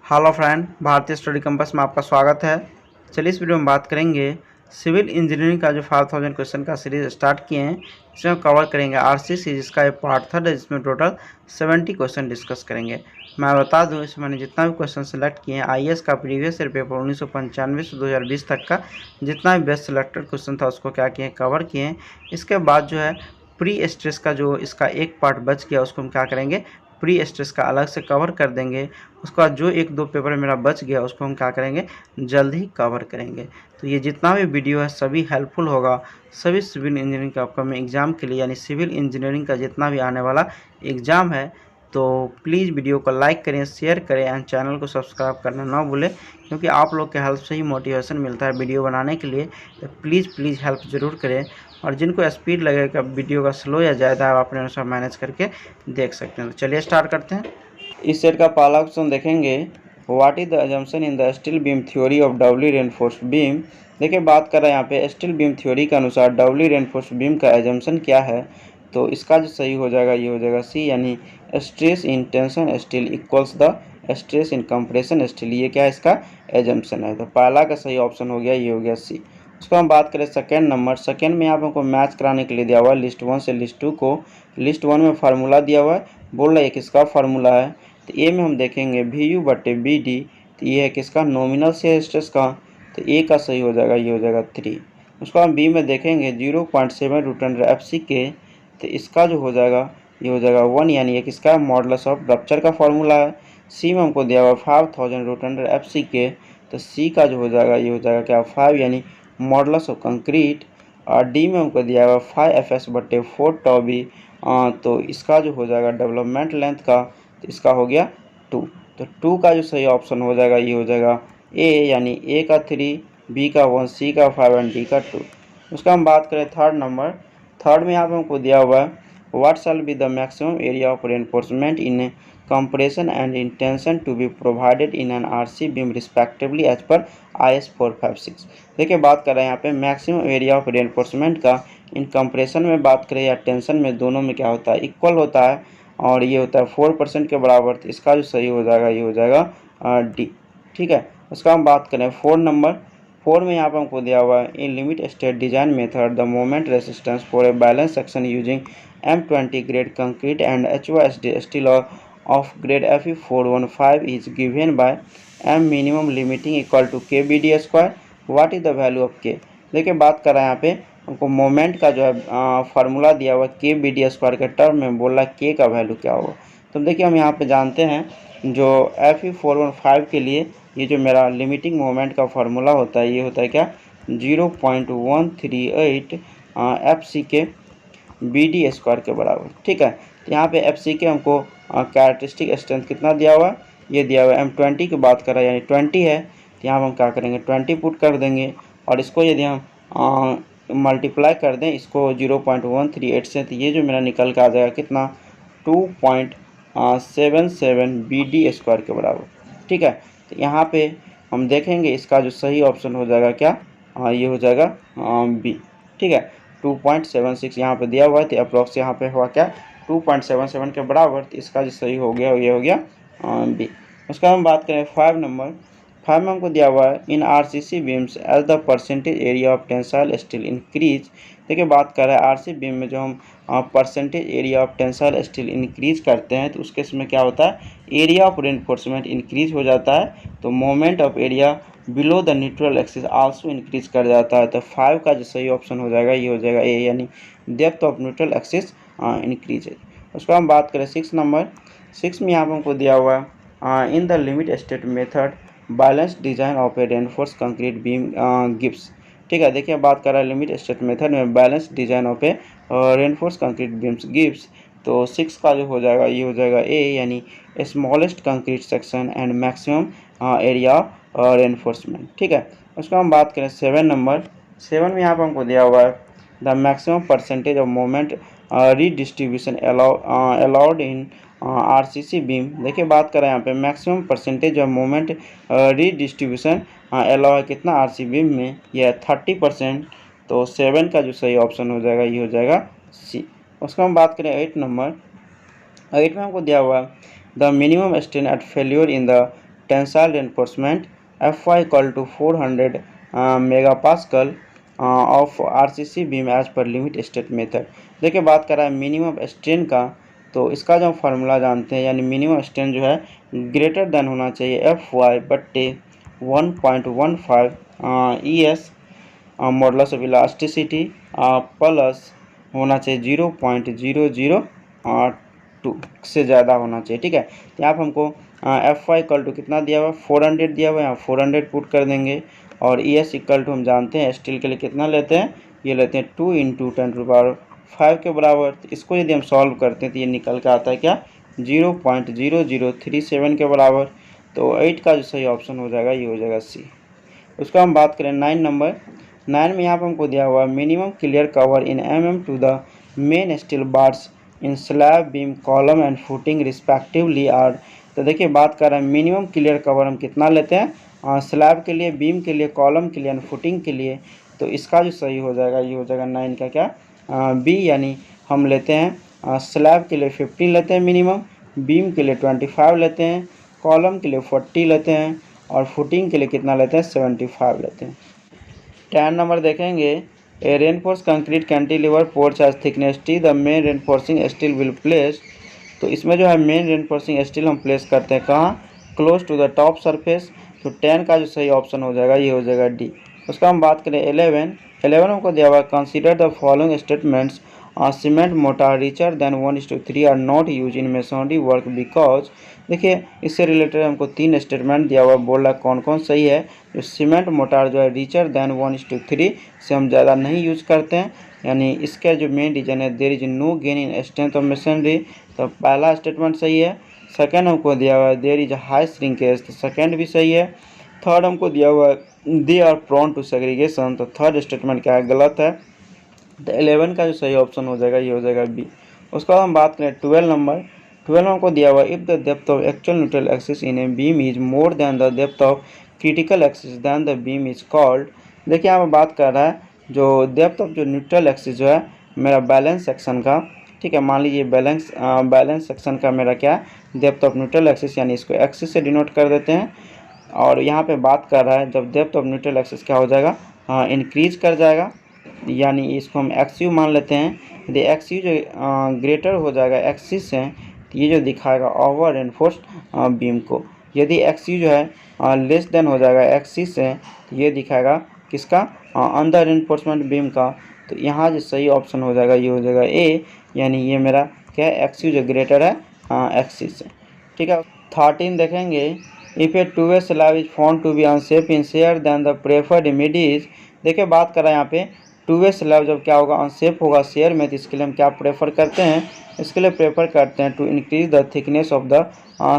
Hello friend, भारतीय study compass में आपका स्वागत है। चलिए इस वीडियो में बात करेंगे सिविल इंजीनियरिंग का जो 5000 क्वेश्चन का सीरीज स्टार्ट किए हैं, इसमें कवर करेंगे आरसीसी, जिसका ये पार्ट थर्ड है, जिसमें टोटल 70 क्वेश्चन डिस्कस करेंगे। मैं बता दूं, इसमें मैंने जितना भी क्वेश्चन सेलेक्ट किए हैं आईएएस का प्रीवियस ईयर पेपर 1995 से 2020 तक का जितना भी बेस्ट सेलेक्टेड क्वेश्चन था उसको क्या किए, कवर किए हैं। इसके बाद जो है प्री स्ट्रेस का जो इसका एक पार्ट बच गया उसको हम क्या करेंगे, प्री स्ट्रेस का अलग से कवर कर देंगे। उसके बाद जो एक दो पेपर मेरा बच गया उसको हम क्या करेंगे, जल्द ही कवर करेंगे। तो ये जितना भी वीडियो है सभी हेल्पफुल होगा सभी सिविल इंजीनियरिंग के अपकमिंग एग्ज़ाम के लिए, यानी सिविल इंजीनियरिंग का जितना भी आने वाला एग्ज़ाम है। तो प्लीज़ वीडियो को लाइक करें, शेयर करें एंड चैनल को सब्सक्राइब करना ना भूलें, क्योंकि आप लोग के हेल्प से ही मोटिवेशन मिलता है वीडियो बनाने के लिए। तो प्लीज़ हेल्प ज़रूर करें। और जिनको स्पीड लगेगा वीडियो का स्लो या ज़्यादा, आप अपने अनुसार मैनेज करके देख सकते हैं। तो चलिए स्टार्ट करते हैं। इस सेट का पहला क्वेश्चन देखेंगे, what is the assumption in the steel beam theory of doubly reinforced beam. देखिए बात कर रहे हैं यहाँ पे स्टील बीम थ्योरी के अनुसार डबली रेनफोर्स्ड बीम का एजम्पशन क्या है। तो इसका जो सही हो जाएगा ये हो जाएगा सी, यानी stress in tension steel equals the stress in compression steel. ये क्या है, इसका एजम्पशन है। तो पहला का सही ऑप्शन हो गया, ये हो गया सी। उसको हम बात करें सेकेंड नंबर, सेकेंड में आप हमको मैच कराने के लिए दिया हुआ है लिस्ट 1 से लिस्ट 2 को। लिस्ट 1 में फार्मूला दिया हुआ है, बोल रहा है किसका फार्मूला है। तो ए में हम देखेंगे VU/BD, तो ये है किसका, नॉमिनल शेयर स्ट्रेस का। तो ए का सही हो जाएगा, ये हो जाएगा 3। उसको हम बी में देखेंगे 0.7 √FC के, तो इसका जो हो जाएगा ये हो जाएगा 1, यानी ये किसका, मॉडुलस ऑफ रप्चर का फार्मूला है। सी में हमको दिया हुआ 5000 √FC के, तो सी का जो हो जाएगा ये हो जाएगा क्या, 5, यानी मॉडुलस ऑफ कंक्रीट। और डी में हमको दिया हुआ 5FS/4 टॉबी, तो इसका जो हो जाएगा डेवलपमेंट लेंथ का, तो इसका हो गया 2। तो 2 का जो सही ऑप्शन हो जाएगा ये हो जाएगा ए, यानी ए का 3, बी का 1, सी का 5 एंड डी का 2। उसका हम बात करें थर्ड नंबर, थर्ड में यहाँ पे हमको दिया हुआ है what shall be the maximum area of reinforcement in compression and in tension to be provided in an RC beam respectively as per IS 456। देखिए बात कर रहे हैं यहाँ पे मैक्सिमम एरिया ऑफ रेनफोर्समेंट का, इन कंप्रेशन में बात करें या टेंशन में, दोनों में क्या होता है, इक्वल होता है, और ये होता है 4% के बराबर। तो इसका जो सही हो जाएगा ये हो जाएगा डी। ठीक है, उसका हम बात करें 4 नंबर, 4 में यहाँ पर हमको दिया हुआ है इन limit state design method the moment resistance for a balance section using M20 grade concrete and HYSD steel of grade Fe415 is given by M minimum limiting equal to KBD square। what is the value of K। देखिए बात कर रहे हैं यहाँ पे हमको moment का जो है फार्मूला दिया हुआ KBD स्क्वायर के टर्म में, बोल रहा है K का वैल्यू क्या होगा। तो देखिए हम यहाँ पे जानते हैं जो Fe415 के लिए ये जो मेरा लिमिटिंग मोमेंट का फार्मूला होता है ये होता है क्या, 0.138 FCK BD स्क्वायर के बराबर। ठीक है, तो यहाँ पे FCK हमको कैरेक्टरिस्टिक स्ट्रेंथ कितना दिया हुआ है, ये दिया हुआ है M20 की बात कर रहा है, यानी 20 है। तो यहाँ हम क्या करेंगे, 20 पुट कर देंगे, और इसको यदि हम मल्टीप्लाई कर दें इसको 0.138 से, तो ये जो मेरा निकल के आ जाएगा कितना, 2.77 BD स्क्वायर के बराबर। ठीक है, तो यहाँ पे हम देखेंगे इसका जो सही ऑप्शन हो जाएगा क्या, ये हो जाएगा बी। ठीक है, 2.76 यहाँ पे दिया हुआ है, तो अप्रॉक्स यहाँ पे हुआ क्या, 2.77 के बराबर। तो इसका जो सही हो गया ये हो गया बी। उसका हम बात करें 5 नंबर, 5 में हमको दिया हुआ है in RCC beams as the percentage area of tensile steel increase. देखिए बात कर रहे हैं RC बीम में जो हम percentage area of tensile steel increase करते हैं, तो उस केस में क्या होता है, एरिया ऑफ रेनफोर्समेंट इंक्रीज हो जाता है, तो moment of area below the neutral axis also increase कर जाता है। तो 5 का जो सही ऑप्शन हो जाएगा ये हो जाएगा ए, यानी depth of neutral axis increase है। उसको हम बात करें 6 नंबर, 6 में यहाँ पर हमको दिया हुआ है in the limit state method balance design of a reinforce concrete beam Gibbs. ठीक है, देखिए बात कर रहा है लिमिट स्टेट मेथड में balance design of a reinforce concrete beams Gibbs. तो 6 का जो हो जाएगा ये हो जाएगा ए, यानी smallest concrete section and maximum area reinforcement. ठीक है, उसको हम बात करें 7 नंबर, 7 में यहाँ पर हमको दिया हुआ है the maximum percentage of moment redistribution allowed in RCC beam. देखिए बात करें यहाँ पे maximum percentage of moment redistribution allow है कितना RC बीम में, यह 30%। तो 7 का जो सही ऑप्शन हो जाएगा ये हो जाएगा सी। उसका हम बात करें 8 नंबर, 8 में हमको दिया हुआ है the minimum strain at failure in the tensile reinforcement Fy equal to 400 mega pascal of RCC beam as per limit state method. देखिए बात कर रहा है मिनिमम स्ट्रेन का, तो इसका जो हम फार्मूला जानते हैं, यानी मिनिमम स्ट्रेन जो है ग्रेटर देन होना चाहिए Fy बट्टे 1.15 ES modulus of elasticity plus होना चाहिए 0.002 से ज़्यादा होना चाहिए। ठीक है, तो यहाँ पर हमको Fy इक्वल टू कितना दिया हुआ है 400 दिया हुआ है, यहाँ 400 पुट कर देंगे। और ES इक्वल टू हम जानते हैं स्टील के लिए कितना लेते हैं, ये लेते हैं 2 × 10⁵ के बराबर। तो इसको यदि हम सॉल्व करते हैं तो ये निकल के आता है क्या 0.0037 के बराबर। तो 8 का जो सही ऑप्शन हो जाएगा ये हो जाएगा सी। उसका हम बात करें 9 नंबर। 9 में यहाँ पर हमको दिया हुआ है minimum clear cover in mm to the main steel bars in slab beam column and footing respectively are. तो देखिए बात कर रहे हैं मिनिमम क्लियर कवर हम कितना लेते हैं स्लैब के लिए, बीम के लिए, कॉलम के लिए एंड फुटिंग के लिए। तो इसका जो सही हो जाएगा ये हो जाएगा 9 का क्या बी, यानी हम लेते हैं स्लैब के लिए 15 लेते हैं मिनिमम, बीम के लिए 25 लेते हैं, कॉलम के लिए 40 लेते हैं और फुटिंग के लिए कितना लेते हैं 75 लेते हैं। 10 नंबर देखेंगे a reinforce concrete cantilever porch as thickness T the main reinforcing steel will place. तो इसमें जो है मेन रेनफोर्सिंग स्टील हम प्लेस करते हैं कहाँ, close to the top surface. तो 10 का जो सही ऑप्शन हो जाएगा ये हो जाएगा डी। उसका हम बात करें 11 हमको दिया हुआ है consider the following statements cement mortar richer than 1:3 are not use in masonry work because. देखिए इससे रिलेटेड हमको 3 स्टेटमेंट दिया हुआ है, बोल रहा है कौन कौन सही है। जो सीमेंट मोटार जो है रिचर देन 1:3 से हम ज़्यादा नहीं यूज करते हैं, यानी इसका जो मेन रीजन है there is no gain in strength of masonry. तो पहला स्टेटमेंट सही है। सेकेंड हमको दिया हुआ है देयर इज हाई श्रिंकेज, तो सेकेंड भी सही है। थर्ड हमको दिया हुआ है they are prone to segregation, तो थर्ड स्टेटमेंट क्या है गलत है। तो 11 का जो सही ऑप्शन हो जाएगा ये हो जाएगा बी। उसके बाद हम बात करें 12 नंबर। 12 हमको दिया हुआ है if the depth of actual neutral axis in a beam is more than the depth of critical axis then the beam is called. देखिए यहाँ पर बात कर रहा है जो डेप्थ ऑफ जो न्यूट्रल एक्सिस जो है मेरा बैलेंस सेक्शन का, ठीक है, मान लीजिए बैलेंस सेक्शन का मेरा क्या डेप्थ ऑफ न्यूट्रल एक्सिस, यानी इसको एक्सिस से डिनोट कर देते हैं। और यहाँ पे बात कर रहा है जब डेप्थ ऑफ न्यूट्रल एक्सिस क्या हो जाएगा इंक्रीज कर जाएगा, यानी इसको हम एक्स यू मान लेते हैं। यदि एक्स यू जो ग्रेटर हो जाएगा एक्सिस से, तो ये जो दिखाएगा ओवर रेनफोर्स्ड बीम को। यदि एक्स यू जो है लेस देन हो जाएगा एक्सिस से, तो ये दिखाएगा किसका अंडर रेनफोर्समेंट बीम का। तो यहाँ जो सही ऑप्शन हो जाएगा ये हो जाएगा ए, यानी ये मेरा क्या है एक्स यू जो ग्रेटर है एक्सिस से। ठीक है, 13 देखेंगे if a two way slab is found to be unsafe in shear then the preferred immediate. देखिए बात कर रहा है यहाँ पे टू-वे स्लैब जब क्या होगा अनसेफ होगा शेयर में, तो इसके लिए हम क्या प्रेफर करते हैं, इसके लिए प्रेफर करते हैं to increase the thickness of the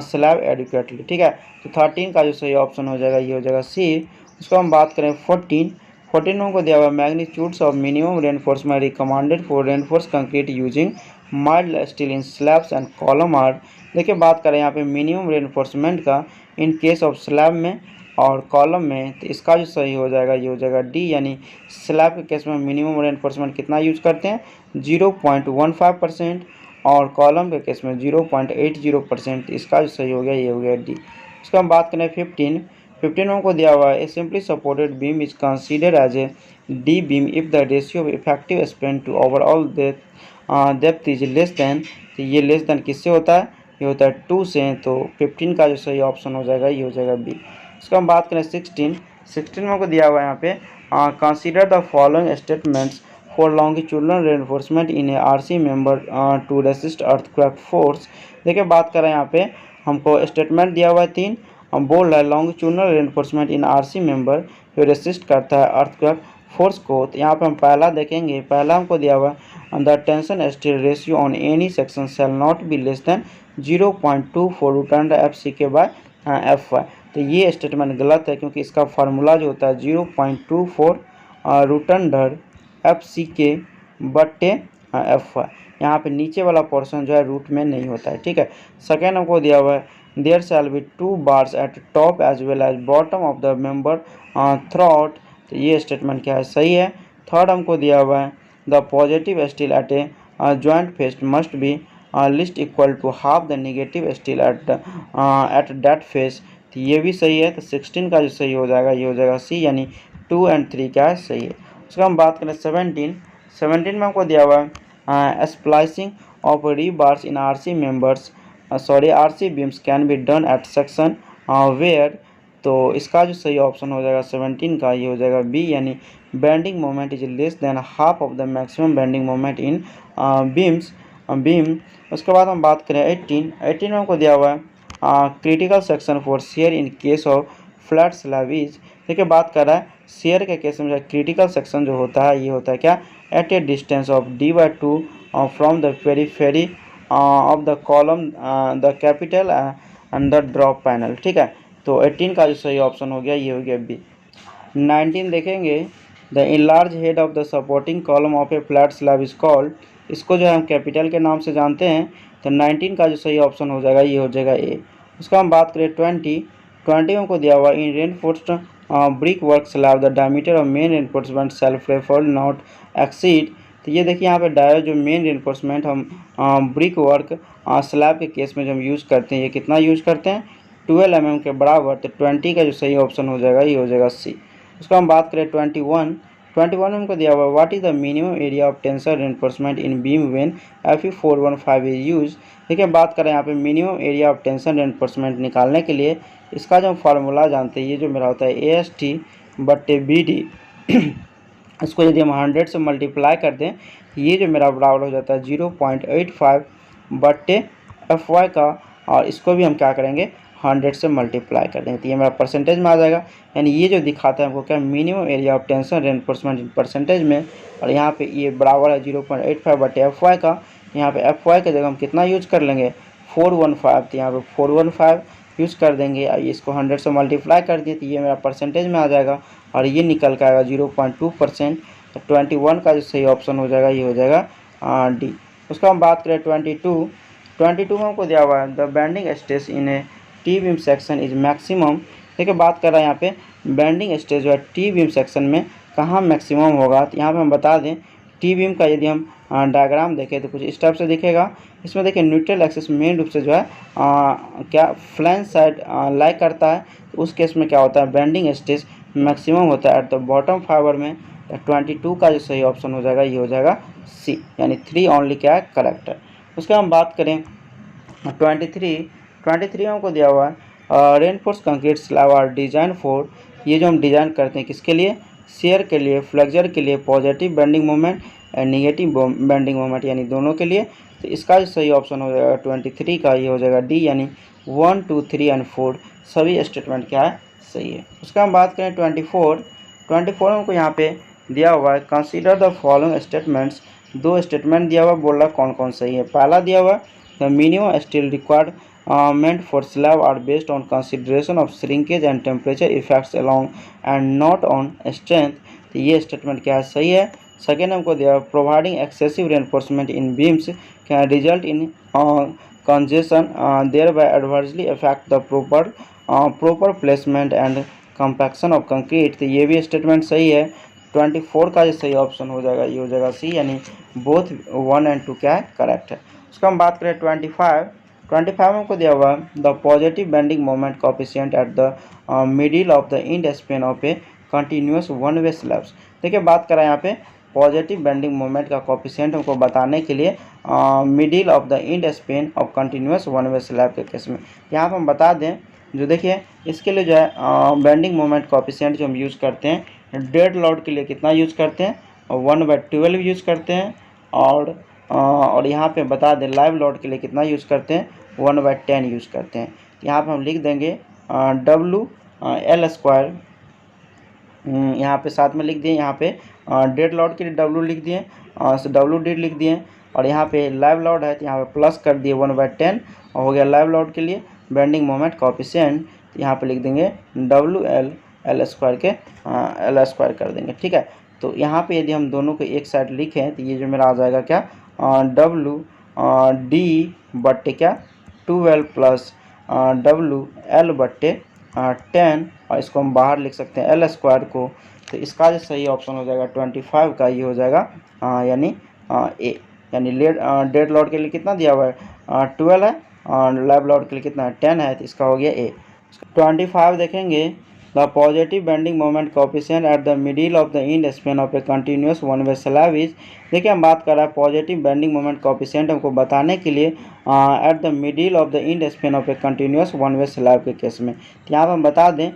slab adequately. ठीक है, तो 13 का जो सही ऑप्शन हो जाएगा ये हो जाएगा सी। उसको हम बात करें 14 में हमको दिया हुआ magnitudes of minimum reinforcement recommended for reinforce concrete using mild steel in slabs and column are. देखिए बात करें यहाँ पे मिनिमम रेनफोर्समेंट का इन केस ऑफ स्लैब में और कॉलम में, तो इसका जो सही हो जाएगा ये हो जाएगा डी, यानी स्लैब के केस में मिनिमम रेनफोर्समेंट कितना यूज करते हैं 0.15% और कॉलम के केस में 0.80%। इसका जो सही हो गया ये हो गया डी। इसका हम बात करें 15 में हमको दिया हुआ है a simply supported beam is consider as a deep beam if the ratio of effective span to overall depth is less than. तो ये लेस देन किससे होता है, ये होता है 2 से। तो 15 का जो सही ऑप्शन हो जाएगा ये हो जाएगा बी। इसका हम बात करें 16 में हमको दिया हुआ है यहाँ पे consider the following statements for longitudinal reinforcement in a RC member to resist earthquake force. देखिए बात कर रहे हैं यहाँ पे हमको स्टेटमेंट दिया हुआ है 3, हम बोल रहे हैं लॉन्गिट्यूडनल रेनफोर्समेंट इन आरसी मेंबर जो रेसिस्ट करता है अर्थक्वेक फोर्स को। तो यहाँ पे हम पहला देखेंगे, पहला हमको दिया हुआ है the tension steel ratio on any section shall not be less than 0.24 root under FCK by FY। तो ये स्टेटमेंट गलत है क्योंकि इसका फार्मूला जो होता है 0.24 रूट अंडर FCK बट्टे FY। यहाँ पे नीचे वाला पोर्शन जो है रूट में नहीं होता है। ठीक है, सेकेंड हमको दिया हुआ है there shall be 2 bars at top as well as bottom of the member throughout. तो ये स्टेटमेंट क्या है सही है। थर्ड हमको दिया हुआ है the positive steel at a joint face must be least equal to half the negative steel at that face. तो ये भी सही है। तो 16 का जो सही हो जाएगा ये हो जाएगा सी, यानी 2 और 3 क्या है सही है। उसका हम बात करें 17 में हमको दिया हुआ है splicing of rebars in RC members RC beams can be done at section where. तो इसका जो सही ऑप्शन हो जाएगा 17 का ये हो जाएगा बी, यानी bending moment is less than half of the maximum bending moment in beam. उसके बाद हम बात करें 18 में हमको दिया हुआ है critical section for share in case of flat slab is. देखिए बात कर रहा है शेयर के केस में जो क्रिटिकल सेक्शन जो होता है ये होता है क्या, at a distance of d/2 from the periphery of the column the capital and the drop panel. ठीक है, तो 18 का जो सही ऑप्शन हो गया ये हो गया बी। 19 देखेंगे, the enlarge head of the supporting column of A flat slab is called. इसको जो है हम कैपिटल के नाम से जानते हैं। तो 19 का जो सही ऑप्शन हो जाएगा ये हो जाएगा ए। उसका हम बात करें 20 में को दिया हुआ in reinforced brick work slab the diameter of main reinforcement self referred not exceed. तो ये देखिए यहाँ पे डायो जो मेन रेनफोर्समेंट हम ब्रिक वर्क स्लैब के केस में जो हम यूज़ करते हैं ये कितना यूज़ करते हैं 12 mm के बराबर। तो 20 का जो सही ऑप्शन हो जाएगा ये हो जाएगा सी। उसका हम बात करें 21 में हमको दिया हुआ है what is the minimum area of tensor reinforcement in beam when Fe415 is use. देखिए बात करें यहाँ पे minimum area of tension reinforcement निकालने के लिए इसका जो फार्मूला जानते हैं ये जो मेरा होता है AST/BD। इसको यदि हम 100 से मल्टीप्लाई कर दें ये जो मेरा बराबर हो जाता है 0.85/FY का, और इसको भी हम क्या करेंगे 100 से मल्टीप्लाई कर देंगे तो ये मेरा परसेंटेज में आ जाएगा। यानी ये जो दिखाता है हमको क्या minimum area of tension reinforcement in percentage में, और यहाँ पे ये बराबर है 0.85/FY का। यहाँ पे FY की जगह हम कितना यूज कर लेंगे 415, तो यहाँ पे 415 यूज़ कर देंगे। इसको 100 से मल्टीप्लाई कर दिए तो ये मेरा परसेंटेज में आ जाएगा और ये निकल के आएगा 0.2%। तो 21 का जो सही ऑप्शन हो जाएगा ये हो जाएगा डी। उसका हम बात करें 22 में हमको दिया हुआ है the bending stress in A T beam section is maximum. देखिए बात कर रहा है यहाँ पे बेंडिंग स्ट्रेस जो है टी बीम सेक्शन में कहाँ मैक्सिमम होगा। तो यहाँ पे हम बता दें टी बीम का यदि हम डायग्राम देखें तो कुछ इस टाइप से दिखेगा। इसमें देखिए न्यूट्रल एक्सिस मेन रूप से जो है क्या फ्लैंज साइड लाई करता है। तो उस केस में क्या होता है बेंडिंग स्ट्रेस मैक्सिमम होता है एट द बॉटम फाइबर में। 22 का जो सही ऑप्शन हो जाएगा ये हो जाएगा सी, यानी 3 ओनली क्या है करेक्ट है। उसका हम बात करें 23 में हमको दिया हुआ है reinforce concrete slab are design for. ये जो हम डिज़ाइन करते हैं किसके लिए, शेयर के लिए, फ्लेक्चर के लिए, positive bending moment and negative bending moment, यानी दोनों के लिए। तो इसका जो सही ऑप्शन हो जाएगा 23 का ये हो जाएगा डी, यानी 1, 2, 3 एंड 4 सभी स्टेटमेंट क्या है सही है। उसका हम बात करें 24 में हमको यहाँ पे दिया हुआ है consider the following statements. 2 statement दिया हुआ है, बोल रहा कौन कौन सही है। पहला दिया हुआ है the minimum steel required meant for slab are based on consideration of shrinkage and temperature effects along and not on strength। तो ये स्टेटमेंट क्या है सही है। सेकेंड हमको दिया providing excessive reinforcement in beams can result in congestion thereby adversely affect the proper placement and compaction of concrete। तो ये भी स्टेटमेंट सही है। 24 का जो सही ऑप्शन हो जाएगा ये हो जाएगा सी, यानी बोथ 1 और 2 क्या है करेक्ट है। उसका हम बात करें 25 में को दिया हुआ the positive bending moment coefficient at the middle of the end span of a continuous one way slabs. देखिए बात करें यहाँ पे पॉजिटिव बेंडिंग मोमेंट का कोएफिशिएंट हमको बताने के लिए middle of the end span of continuous one way slab के केस में यहाँ पर हम बता दें जो देखिए इसके लिए जो है बेंडिंग मोमेंट कोएफिशिएंट जो हम यूज़ करते हैं डेड लोड के लिए कितना यूज़ करते हैं 1/12 यूज़ करते हैं, और यहाँ पे बता दें लाइव लोड के लिए कितना यूज़ करते हैं 1/10 यूज़ करते हैं। यहाँ पे हम लिख देंगे WL², यहाँ पे साथ में लिख दिए, यहाँ पे डेड लोड के लिए W लिख दिए, WD लिख दिए, और यहाँ पे लाइव लोड है तो यहाँ पे प्लस कर दिए 1/10 और हो गया लाइव लोड के लिए बेंडिंग मोमेंट कोएफिशिएंट। तो यहाँ पे लिख देंगे WL L² के L² कर देंगे। ठीक है, तो यहाँ पे यदि हम दोनों को एक साइड लिखें तो ये जो मेरा आ जाएगा क्या WD क्या 12 प्लस WL/10, और इसको हम बाहर लिख सकते हैं L² को। तो इसका जो सही ऑप्शन हो जाएगा 25 का ये हो जाएगा यानी ए, यानी डेड लोड के लिए कितना दिया हुआ है 12 है और लाइव लोड के लिए कितना है 10 है, तो इसका हो गया ए। 25 देखेंगे, the positive bending moment coefficient at the middle of the end span of A continuous one way slab is. देखिए हम बात कर रहे हैं पॉजिटिव बेंडिंग मोमेंट कोएफिशिएंट हमको बताने के लिए at the middle of the end span of A continuous one way slab के केस में। तो यहाँ पर हम बता दें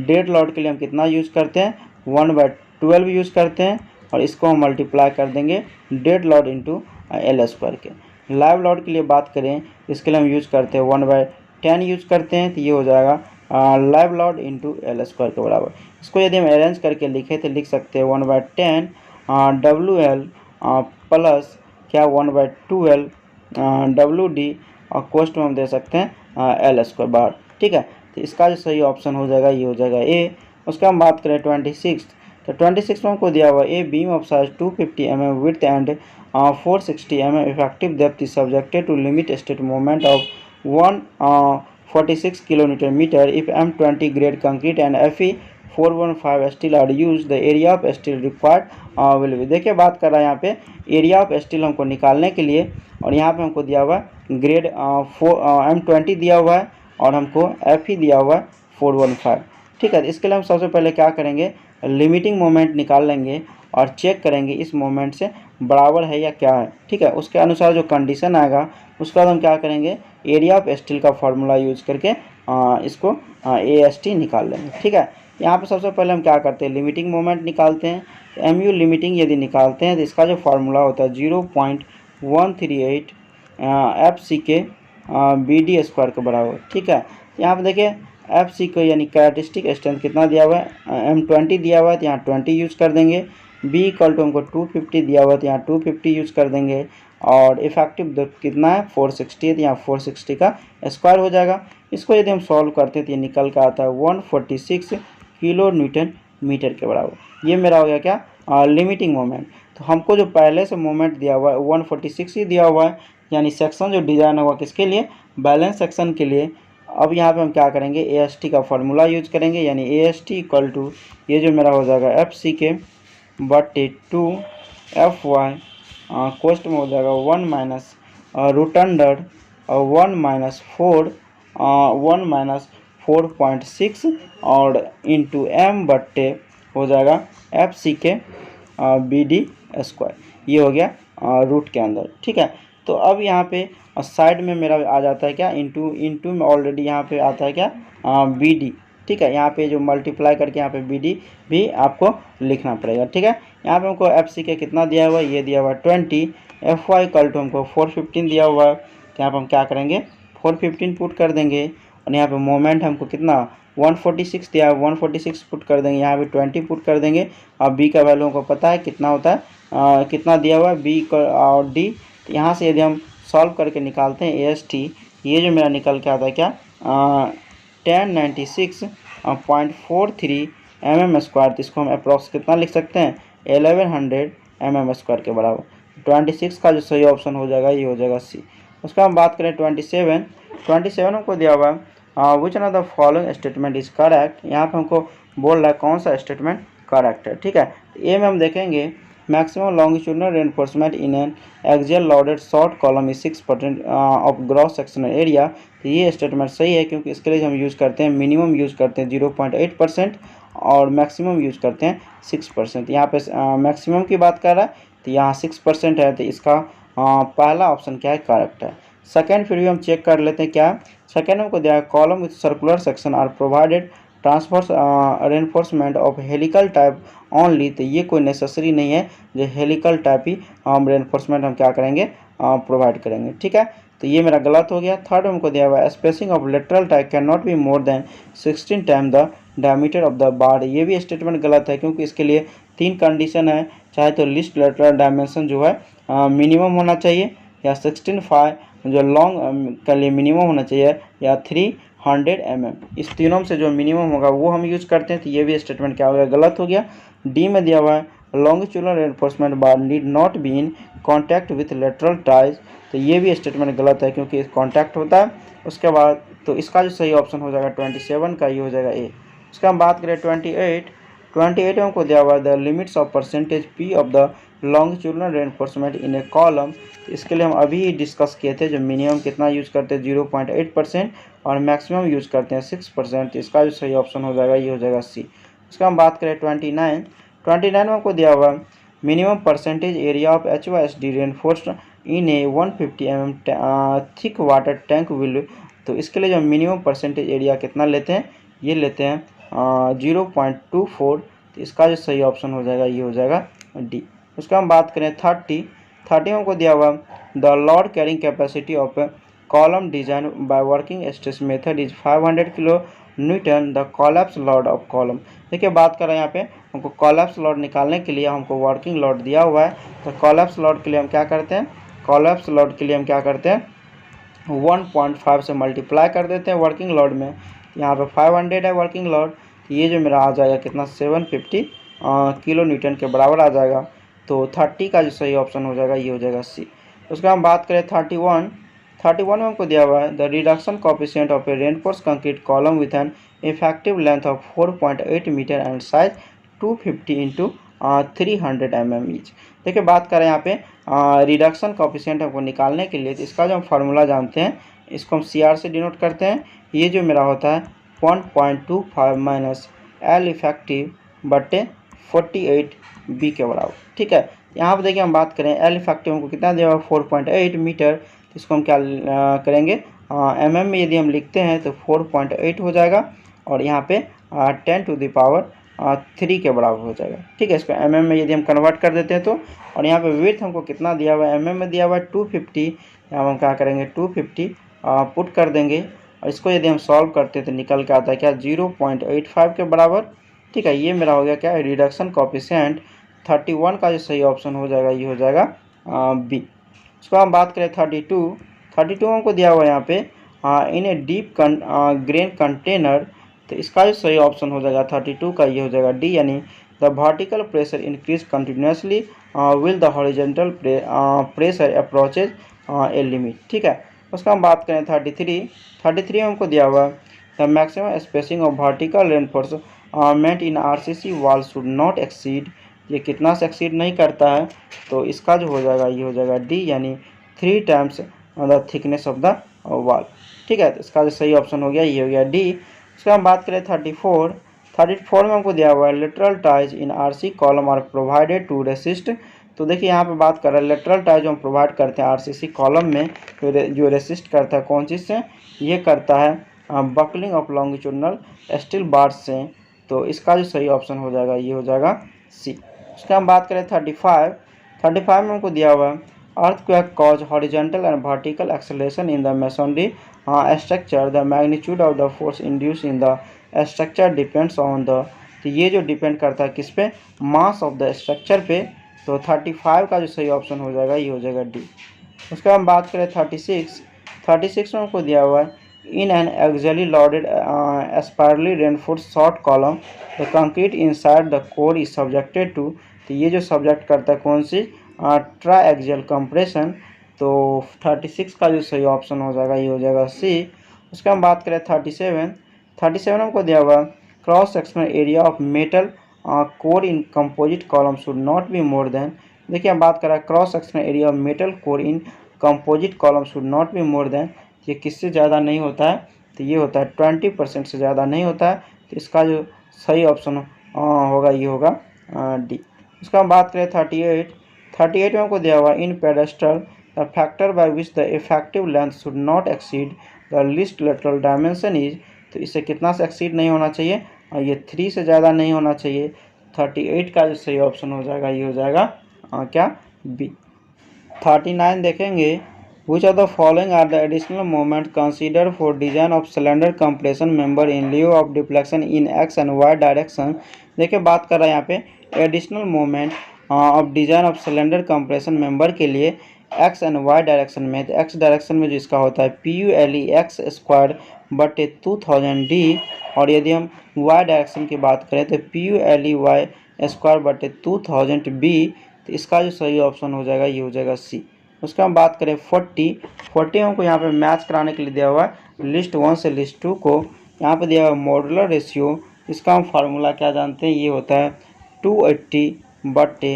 डेड लोड के लिए हम कितना यूज़ करते हैं, 1/12 यूज़ करते हैं, और इसको हम मल्टीप्लाई कर देंगे dead load into L square के। लाइव लोड के लिए बात करें, इसके लिए हम यूज़ करते हैं 1/10 यूज़ करते हैं, तो ये हो जाएगा live load into L square के बराबर। इसको यदि हम अरेंज करके लिखें तो लिख सकते हैं 1/10 WL प्लस क्या 1/12 WD, और कोस्ट में हम दे सकते हैं एल स्क्वायर बार। ठीक है, तो इसका जो सही ऑप्शन हो जाएगा ये हो जाएगा ए। उसका हम बात करें 26, तो 26 में हमको दिया हुआ a beam of size 250 mm width and 460 mm effective depth is subjected to limit state moment of 146 kN if M20 grade concrete and Fe 415 steel are used, the area of steel required will be। देखिए बात कर रहा है यहाँ पे area of steel हमको निकालने के लिए, और यहाँ पे हमको दिया हुआ है ग्रेड M20 दिया हुआ है, और हमको Fe दिया हुआ है 415। ठीक है, इसके लिए हम सबसे पहले क्या करेंगे, लिमिटिंग मोमेंट निकाल लेंगे और चेक करेंगे इस मोमेंट से बराबर है या क्या है। ठीक है, उसके अनुसार जो कंडीशन आएगा उसके बाद हम क्या करेंगे, एरिया ऑफ स्टील का फार्मूला यूज करके इसको AST निकाल लेंगे। ठीक है, यहाँ पे सबसे पहले हम क्या करते हैं, लिमिटिंग मोमेंट निकालते हैं। MU लिमिटिंग यदि निकालते हैं तो इसका जो फार्मूला होता है 0.138 FCK BD स्क्वायर के बराबर। ठीक है, यहाँ पे देखिए FC को यानी कैरेक्टरिस्टिक स्ट्रेंथ कितना दिया हुआ है, M20 दिया हुआ है तो यहाँ 20 यूज़ कर देंगे। B इक्वल टू हमको 250 दिया हुआ है तो यहाँ 250 यूज़ कर देंगे, और इफेक्टिव कितना है 460 है तो यहाँ 460 का स्क्वायर हो जाएगा। इसको यदि हम सॉल्व करते हैं तो ये निकल कर आता है 146 kN के बराबर। ये मेरा हो गया क्या, लिमिटिंग मोमेंट। तो हमको जो पहले से मोमेंट दिया हुआ है 146 ही दिया हुआ है, यानी सेक्शन जो डिज़ाइन होगा किसके लिए, बैलेंस सेक्शन के लिए। अब यहाँ पे हम क्या करेंगे, AST का फार्मूला यूज करेंगे, यानी AST इक्वल टू ये जो मेरा हो जाएगा FCK बटे 2FY, कोस्ट में हो जाएगा 1 माइनस रूट अंडर 1 माइनस 4.6 और इंटू M बट्टे हो जाएगा FCK BD स्क्वायर। ये हो गया रूट के अंदर। ठीक है, तो अब यहाँ पे साइड में मेरा आ जाता है क्या, इंटू में ऑलरेडी यहाँ पे आता है क्या, BD। ठीक है, यहाँ पे जो मल्टीप्लाई करके यहाँ पे BD भी आपको लिखना पड़ेगा। ठीक है, यहाँ पे हमको FCK कितना दिया हुआ है, ये दिया हुआ है 20, FY इक्वल टू हमको 415 दिया हुआ है, तो यहाँ पे हम क्या करेंगे 415 पुट कर देंगे, और यहाँ पे मोमेंट हमको कितना 146 दिया है, 146 पुट कर देंगे, यहाँ पे 20 पुट कर देंगे। अब B का वैल्यू हमको पता है कितना होता है, कितना दिया हुआ है B और D। तो यहाँ से यदि हम सॉल्व करके निकालते हैं AST, ये जो मेरा निकल के आता है क्या, 1096.43 mm स्क्वायर। तो इसको हम अप्रॉक्स कितना लिख सकते हैं, 1100 mm स्क्वायर के बराबर। 26 का जो सही ऑप्शन हो जाएगा ये हो जाएगा C। उसका हम बात करें 27 हमको दिया हुआ है which one of the following statement is correct. यहाँ पे हमको बोल रहा है कौन सा स्टेटमेंट करेक्ट है। ठीक है, ए में हम देखेंगे maximum longitudinal reinforcement in an axial loaded short column is 6% of gross sectional area. तो ये स्टेटमेंट सही है, क्योंकि इसके लिए हम यूज़ करते हैं मिनिमम यूज़ करते हैं 0.8% और मैक्सिमम यूज़ करते हैं 6%। यहाँ पे मैक्सिमम की बात कर रहा है तो यहाँ 6% है, तो इसका पहला ऑप्शन क्या है, करेक्ट है। सेकेंड फिर भी हम चेक कर लेते हैं क्या, सेकेंड हमको दिया है column with circular section are provided transverse reinforcement of helical type only. तो ये कोई नेसेसरी नहीं है, जो हेलिकल टाइप ही हम रेनफोर्समेंट हम क्या करेंगे, प्रोवाइड करेंगे। ठीक है, तो ये मेरा गलत हो गया। थर्ड हमको दिया हुआ है spacing of lateral type can not be more than 16 time the diameter of the bar. ये भी स्टेटमेंट गलत है, क्योंकि इसके लिए 3 कंडीशन है, चाहे तो लिस्ट लेटरल डायमेंशन जो है मिनिमम होना चाहिए, या 16.5 जो लॉन्ग के लिए मिनिमम होना चाहिए, या 300 mm। इस तीनों में से जो मिनिमम होगा वो हम यूज़ करते हैं। तो ये भी स्टेटमेंट क्या हो गया, गलत हो गया। डी में दिया हुआ है longitudinal reinforcement bar need not be in contact with lateral ties. तो ये भी स्टेटमेंट गलत है, क्योंकि कॉन्टैक्ट होता है। उसके बाद तो इसका जो सही ऑप्शन हो जाएगा 27 का, ये हो जाएगा ए। उसका हम बात करें 28 हमको दिया हुआ है the limits of percentage P of the longitudinal reinforcement in A column. इसके लिए हम अभी डिस्कस किए थे, जो मिनिमम कितना यूज करते हैं 0.8% और मैक्सिमम यूज करते हैं 6%। इसका जो सही ऑप्शन हो जाएगा ये हो जाएगा सी। उसका हम बात करें 29 में हमको दिया हुआ minimum percentage area of HYSD reinforced in A 150 mm thick water tank will. तो इसके लिए जो मिनिमम परसेंटेज एरिया कितना लेते हैं, ये लेते हैं 0.24। तो इसका जो सही ऑप्शन हो जाएगा ये हो जाएगा डी। उसका हम बात करें 30 में हमको दिया हुआ the load carrying capacity of column design by working stress method is 500 kilo Newton the collapse load of column. देखिए बात कर रहे हैं यहाँ पे हमको कॉलैप्स लोड निकालने के लिए हमको वर्किंग लोड दिया हुआ है। तो कॉलैप्स लोड के लिए हम क्या करते हैं, कॉलैप्स लोड के लिए हम क्या करते हैं 1.5 से मल्टीप्लाई कर देते हैं वर्किंग लोड में। यहाँ पे 500 है वर्किंग लोड, तो ये जो मेरा आ जाएगा कितना 750 किलो न्यूटन के बराबर आ जाएगा। तो 30 का जो सही ऑप्शन हो जाएगा ये हो जाएगा सी। उसका हम बात करें 31 में हमको दिया हुआ है the reduction coefficient of a reinforce concrete column with an effective length of 4.8 metre and size 250 into 300 mm each. देखिए बात करें यहाँ पे रिडक्शन कोफिशिएंट हमको निकालने के लिए, तो इसका जो हम फार्मूला जानते हैं इसको हम CR से डिनोट करते हैं। ये जो मेरा होता है 1.25 माइनस L इफेक्टिव बटे 48 B के बराबर। ठीक है, यहाँ पर देखिए हम बात करें L इफेक्टिव हमको कितना दिया हुआ 4.8 मीटर। तो इसको हम क्या करेंगे mm में यदि हम लिखते हैं तो 4.8 हो जाएगा और यहाँ पे 10 टू द पावर 3 के बराबर हो जाएगा। ठीक है, इसको mm में यदि हम कन्वर्ट कर देते हैं तो, और यहाँ पे विड्थ हमको कितना दिया हुआ है mm में दिया हुआ है 250। यहाँ हम क्या करेंगे 250 पुट कर देंगे और इसको यदि हम सॉल्व करते हैं तो निकल के आता है क्या 0.85 के बराबर। ठीक है, ये मेरा हो गया क्या रिडक्शन कोफिशिएंट 31 का जो सही ऑप्शन हो जाएगा ये हो जाएगा बी। उसको हम बात करें 32 हमको दिया हुआ है यहाँ पे इन ए डीप ग्रेन कंटेनर। तो इसका जो सही ऑप्शन हो जाएगा 32 का ये हो जाएगा डी, यानी the vertical pressure increase continuously will the horizontal pressure approaches a limit. ठीक है, उसका हम बात करें 33 में हमको दिया हुआ the maximum spacing of vertical reinforcement in RCC wall should not exceed. ये कितना से एक्सीड नहीं करता है, तो इसका जो हो जाएगा ये हो जाएगा डी, यानी 3 times the thickness of the wall. ठीक है, तो इसका जो सही ऑप्शन हो गया ये हो गया डी। उसका हम बात करें 34 में हमको दिया हुआ है lateral ties in RC column are provided to resist. तो देखिए यहाँ पे बात कर रहे हैं लेटरल टाइज हम प्रोवाइड करते हैं RCC कॉलम में, तो जो रेसिस्ट करता है कौन चीज़ से, ये करता है buckling of longitudinal steel bars से। तो इसका जो सही ऑप्शन हो जाएगा ये हो जाएगा सी। उसका हम बात करें 35 में हमको दिया हुआ है earthquake cause horizontal and vertical acceleration in the masonry structure. The magnitude of the force induced in the structure depends on the। तो ये जो डिपेंड करता है किस पे, मास ऑफ द स्ट्रक्चर पे। तो 35 का जो सही ऑप्शन हो जाएगा ये हो जाएगा डी। उसका हम बात करें 36 में हमको दिया हुआ है in an axially loaded spirally reinforced short column the concrete inside the core is subjected to. तो ये जो सब्जेक्ट करता है कौन सी, ट्राएक्सियल कंप्रेशन। तो 36 का जो सही ऑप्शन हो जाएगा ये हो जाएगा सी। उसका हम बात करें 37 हमको दिया हुआ cross sectional area of metal core in composite column should not be more than. देखिए हम बात कर रहे हैं cross sectional area of metal core in composite column should not be more than. ये किससे ज़्यादा नहीं होता है, तो ये होता है 20% से ज़्यादा नहीं होता है। तो इसका जो सही ऑप्शन होगा ये होगा डी। उसका हम बात करें 38 में हमको दिया हुआ in pedestal the factor by which the effective length should not exceed the least lateral dimension is. तो इससे कितना से एक्सीड नहीं होना चाहिए, और ये 3 से ज़्यादा नहीं होना चाहिए। 38 का जो सही ऑप्शन हो जाएगा ये हो जाएगा क्या बी। 39 देखेंगे Which of the following are the additional moments considered for design of cylinder compression member in lieu of deflection in x and y direction। देखिए बात कर रहे हैं यहाँ पे additional moment of design of cylinder compression member के लिए x and y direction में। तो x डायरेक्शन में जो इसका होता है PULE x स्क्वायर बटे 2000d, और यदि हम y डायरेक्शन की बात करें तो PULE y स्क्वायर बटे 2000b। तो इसका जो सही ऑप्शन हो जाएगा ये हो जाएगा सी। उसका हम बात करें 40 हमको यहाँ पे मैच कराने के लिए दिया हुआ है लिस्ट 1 से लिस्ट 2 को। यहाँ पे दिया हुआ मॉडुलर रेशियो, इसका हम फार्मूला क्या जानते हैं, ये होता है 280 बटे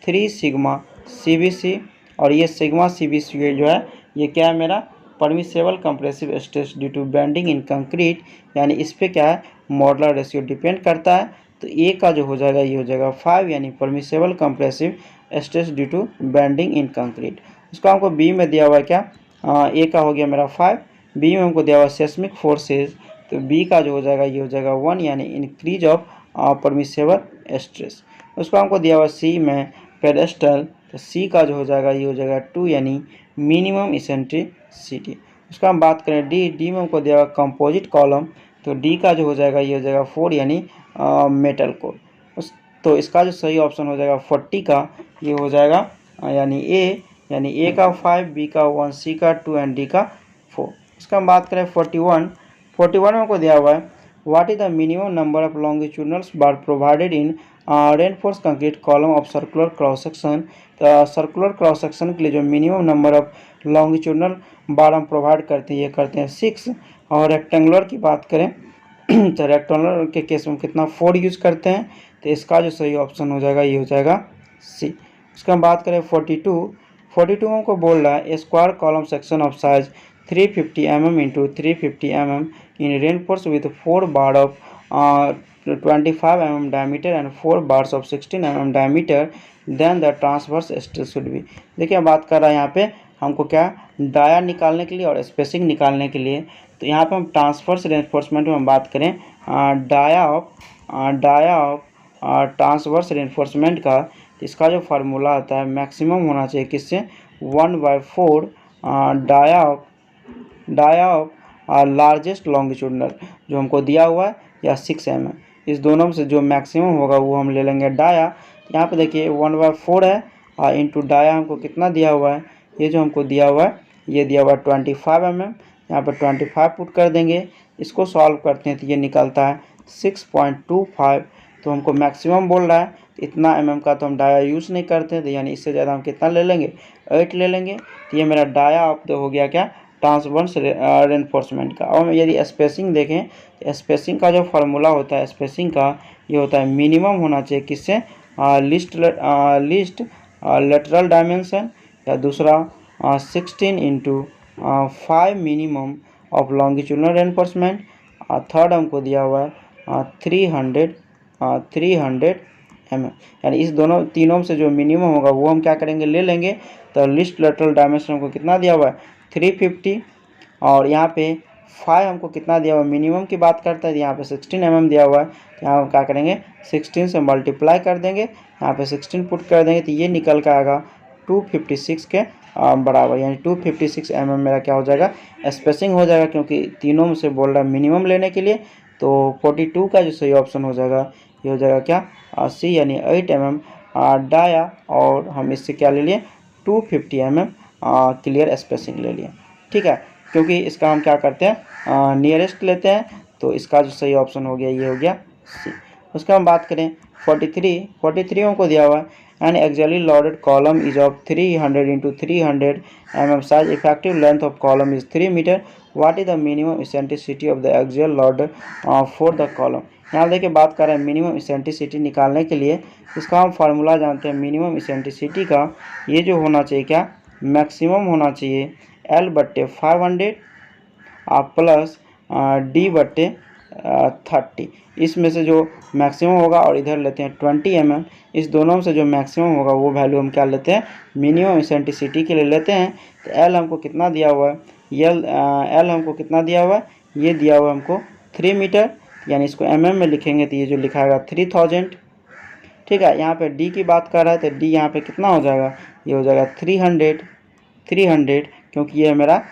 3 सिग्मा CBC, और ये सिग्मा CBC जो है ये क्या है मेरा permissible compressive stress due to bending in concrete, यानी इस पर क्या है मॉडुलर रेशियो डिपेंड करता है। तो ए का जो हो जाएगा ये हो जाएगा 5, यानी permissible compressive stress due to bending in concrete. उसको हमको बी में दिया हुआ है क्या, ए का हो गया मेरा 5, बी में हमको दिया हुआ सेस्मिक फोर्सेज, तो बी का जो हो जाएगा ये हो जाएगा 1, यानी इंक्रीज ऑफ परमिसेबल स्ट्रेस। उसको हमको दिया हुआ सी में पेडेस्टल, तो सी का जो हो जाएगा ये हो जाएगा 2, यानी मिनिमम इसेंट्रिसिटी। उसका हम बात करें डी में हमको दिया हुआ कंपोजिट कॉलम, तो डी का जो हो जाएगा ये हो जाएगा 4, यानी मेटल कोर। तो इसका जो सही ऑप्शन हो जाएगा 40 का ये हो जाएगा यानी ए का 5, बी का 1, सी का 2 एंड डी का 4। इसका हम बात करें 41 में हमको दिया हुआ है what is the minimum number of longitudinals bar provided in reinforce concrete column of circular cross section. तो सर्कुलर क्रॉस सेक्शन के लिए जो minimum number of longitudinal bar हम प्रोवाइड करते हैं ये करते हैं 6, और रेक्टेंगुलर की बात करें तो रेक्टेंगुलर के केस में कितना 4 यूज करते हैं। तो इसका जो सही ऑप्शन हो जाएगा ये हो जाएगा सी। उसका हम बात करें 42 में हमको बोल रहा है square column section of size 350 mm into 350 mm in reinforced with 4 bar of 25 mm diameter and 4 bars of 16 mm diameter, then the transverse stress should be। देखिए बात कर रहा है यहाँ पे हमको क्या डाया निकालने के लिए और स्पेसिंग निकालने के लिए। तो यहाँ पे हम ट्रांसवर्स रेनफोर्समेंट में हम बात करें डाया ऑफ ट्रांसवर्स रेनफोर्समेंट का, तो इसका जो फार्मूला आता है मैक्सिमम होना चाहिए किससे 1/4 डाया ऑफ लार्जेस्ट लॉन्गिट्यूडनल जो हमको दिया हुआ है या 6 mm, इस दोनों में से जो मैक्सिमम होगा वो हम ले लेंगे डाया। यहाँ पे देखिए 1/4 है इंटू डाया हमको कितना दिया हुआ है, ये जो हमको दिया हुआ है ये दिया हुआ है 25 mm, यहाँ पर 25 पुट कर देंगे। इसको सॉल्व करते हैं तो ये निकलता है 6.25। तो हमको मैक्सिमम बोल रहा है इतना mm का, तो हम डाया यूज़ नहीं करते हैं, तो यानी इससे ज़्यादा हम कितना ले लेंगे 8 ले लेंगे। तो ये मेरा डाया ऑफ तो हो गया क्या ट्रांसवर्स रेनफोर्समेंट का। और यदि स्पेसिंग देखें तो स्पेसिंग का जो फार्मूला होता है स्पेसिंग का ये होता है मिनिमम होना चाहिए किससे लिस्ट लेटरल डायमेंशन, या दूसरा 16 into 5 minimum of longitudinal reinforcement, third हमको दिया हुआ है 300 mm, यानी इस तीनों में से जो मिनिमम होगा वो हम क्या करेंगे ले लेंगे। तो लिस्ट लेटरल डायमेंशन हमको कितना दिया हुआ है 350, और यहाँ पे 5 हमको कितना दिया हुआ है मिनिमम की बात करता है, यहाँ पे 16 mm दिया हुआ है। तो यहाँ हम क्या करेंगे 16 से मल्टीप्लाई कर देंगे, यहाँ पे 16 पुट कर देंगे तो ये निकल कर आएगा 256 के बराबर, यानी 256 mm मेरा क्या हो जाएगा स्पेसिंग हो जाएगा, क्योंकि तीनों में से बोल रहा है मिनिमम लेने के लिए। तो 42 का जो सही ऑप्शन हो जाएगा ये हो जाएगा क्या सी, यानी 8 mm डाया, और हम इससे क्या ले लिए 250 mm क्लियर स्पेसिंग ले लिए। ठीक है, क्योंकि इसका हम क्या करते हैं नियरेस्ट लेते हैं, तो इसका जो सही ऑप्शन हो गया ये हो गया सी। उसका हम बात करें 43 हमको दिया हुआ है an axially loaded column is of 300 into 300 mm size, effective length of column is 3 metre, what is the minimum eccentricity of the axial load for the column. यहाँ देखिए बात कर रहे हैं मिनिमम इसेंट्रिसिटी निकालने के लिए, इसका हम फार्मूला जानते हैं मिनिमम इसेंट्रिसिटी का, ये जो होना चाहिए क्या मैक्सिमम होना चाहिए L/500 प्लस D/30। इसमें से जो मैक्सिमम होगा और इधर लेते हैं 20 mm, इस दोनों में से जो मैक्सिमम होगा वो वैल्यू हम क्या लेते हैं मिनिमम इसेंट्रिसिटी के लिए लेते हैं। तो L हमको कितना दिया हुआ है L हमको कितना दिया हुआ है ये दिया हुआ है हमको 3 मीटर, यानी इसको mm में लिखेंगे तो ये जो लिखाएगा 3000। ठीक है, यहाँ पे D की बात कर रहा है तो D यहाँ पे कितना हो जाएगा ये हो जाएगा 300, क्योंकि ये मेरा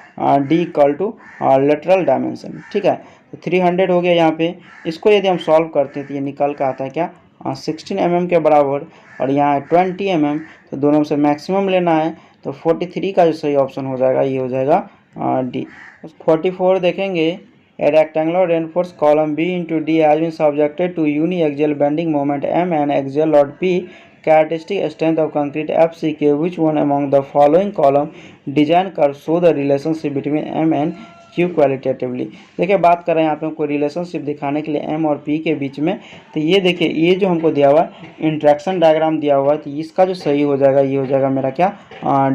D equal to lateral dimension. ठीक है, तो 300 हो गया यहाँ पे। इसको यदि हम सॉल्व करते हैं तो ये निकल कर आता है क्या 16 mm के बराबर, और यहाँ 20 mm, तो दोनों में से मैक्सिमम लेना है। तो 43 का जो सही ऑप्शन हो जाएगा ये हो जाएगा D। 44 देखेंगे A rectangular reinforced column B into D has been subjected to uniaxial bending moment M and axial load P. Characteristic strength of concrete FCK. Which one among the following column design curves show the relationship between M and Q qualitatively. देखिए बात कर रहे हैं यहाँ पे हमको relationship दिखाने के लिए M और P के बीच में। तो ये देखिए ये जो हमको दिया हुआ है इंट्रैक्शन डायग्राम दिया हुआ है, तो इसका जो सही हो जाएगा ये हो जाएगा मेरा क्या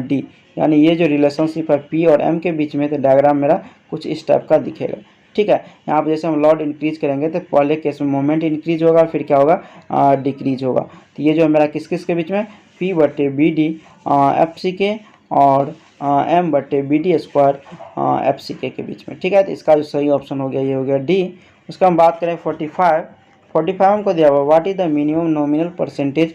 D, यानी ये जो रिलेशनशिप है P और M के बीच में, तो डायग्राम मेरा कुछ इस टाइप का दिखेगा। ठीक है, यहाँ पे जैसे हम लॉड इंक्रीज करेंगे तो पहले केस में मोमेंट इंक्रीज होगा, फिर क्या होगा डिक्रीज होगा। तो ये जो मेरा किस किस के बीच में P/BD FCK और M/BD² FCK के बीच में। ठीक है, तो इसका जो सही ऑप्शन हो गया ये हो गया D। उसका हम बात करें 45 हमको दिया हुआ what is the minimum nominal percentage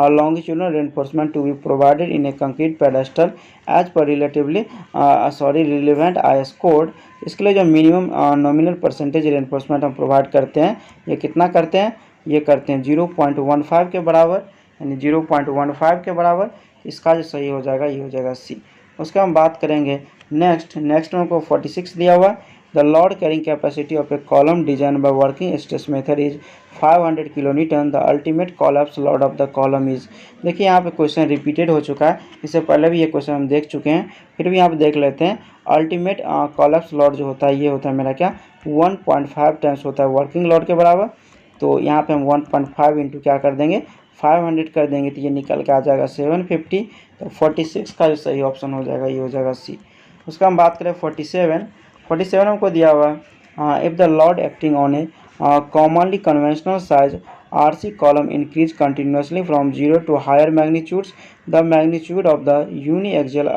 longitudinal reinforcement to be provided in a concrete pedestal as per relevant IS code। इसके लिए जो मिनिमम नॉमिनल परसेंटेज रेनफोर्समेंट हम प्रोवाइड करते हैं, ये कितना करते हैं, ये करते हैं 0.15 के बराबर, यानी 0.15 के बराबर। इसका जो सही हो जाएगा ये हो जाएगा C। उसका हम बात करेंगे नेक्स्ट में हमको 46 दिया हुआ the load carrying capacity of a column design by working stress method is 500 kilonewton, the ultimate collapse load of the column is. देखिए यहाँ पे क्वेश्चन रिपीटेड हो चुका है, इससे पहले भी ये क्वेश्चन हम देख चुके हैं, फिर भी यहाँ पे देख लेते हैं। अल्टीमेट कोलैप्स लोड जो होता है ये होता है मेरा क्या 1.5 टाइम्स होता है वर्किंग लोड के बराबर। तो यहाँ पे हम 1.5 इंटू क्या कर देंगे 500 कर देंगे, तो ये निकल के आ जाएगा 750। तो 46 का जो सही ऑप्शन हो जाएगा ये हो जाएगा C। उसका हम बात करें 47 हमको दिया हुआ है if the load acting on A commonly conventional size RC column increase continuously from 0 to higher magnitudes, the magnitude of the uniaxial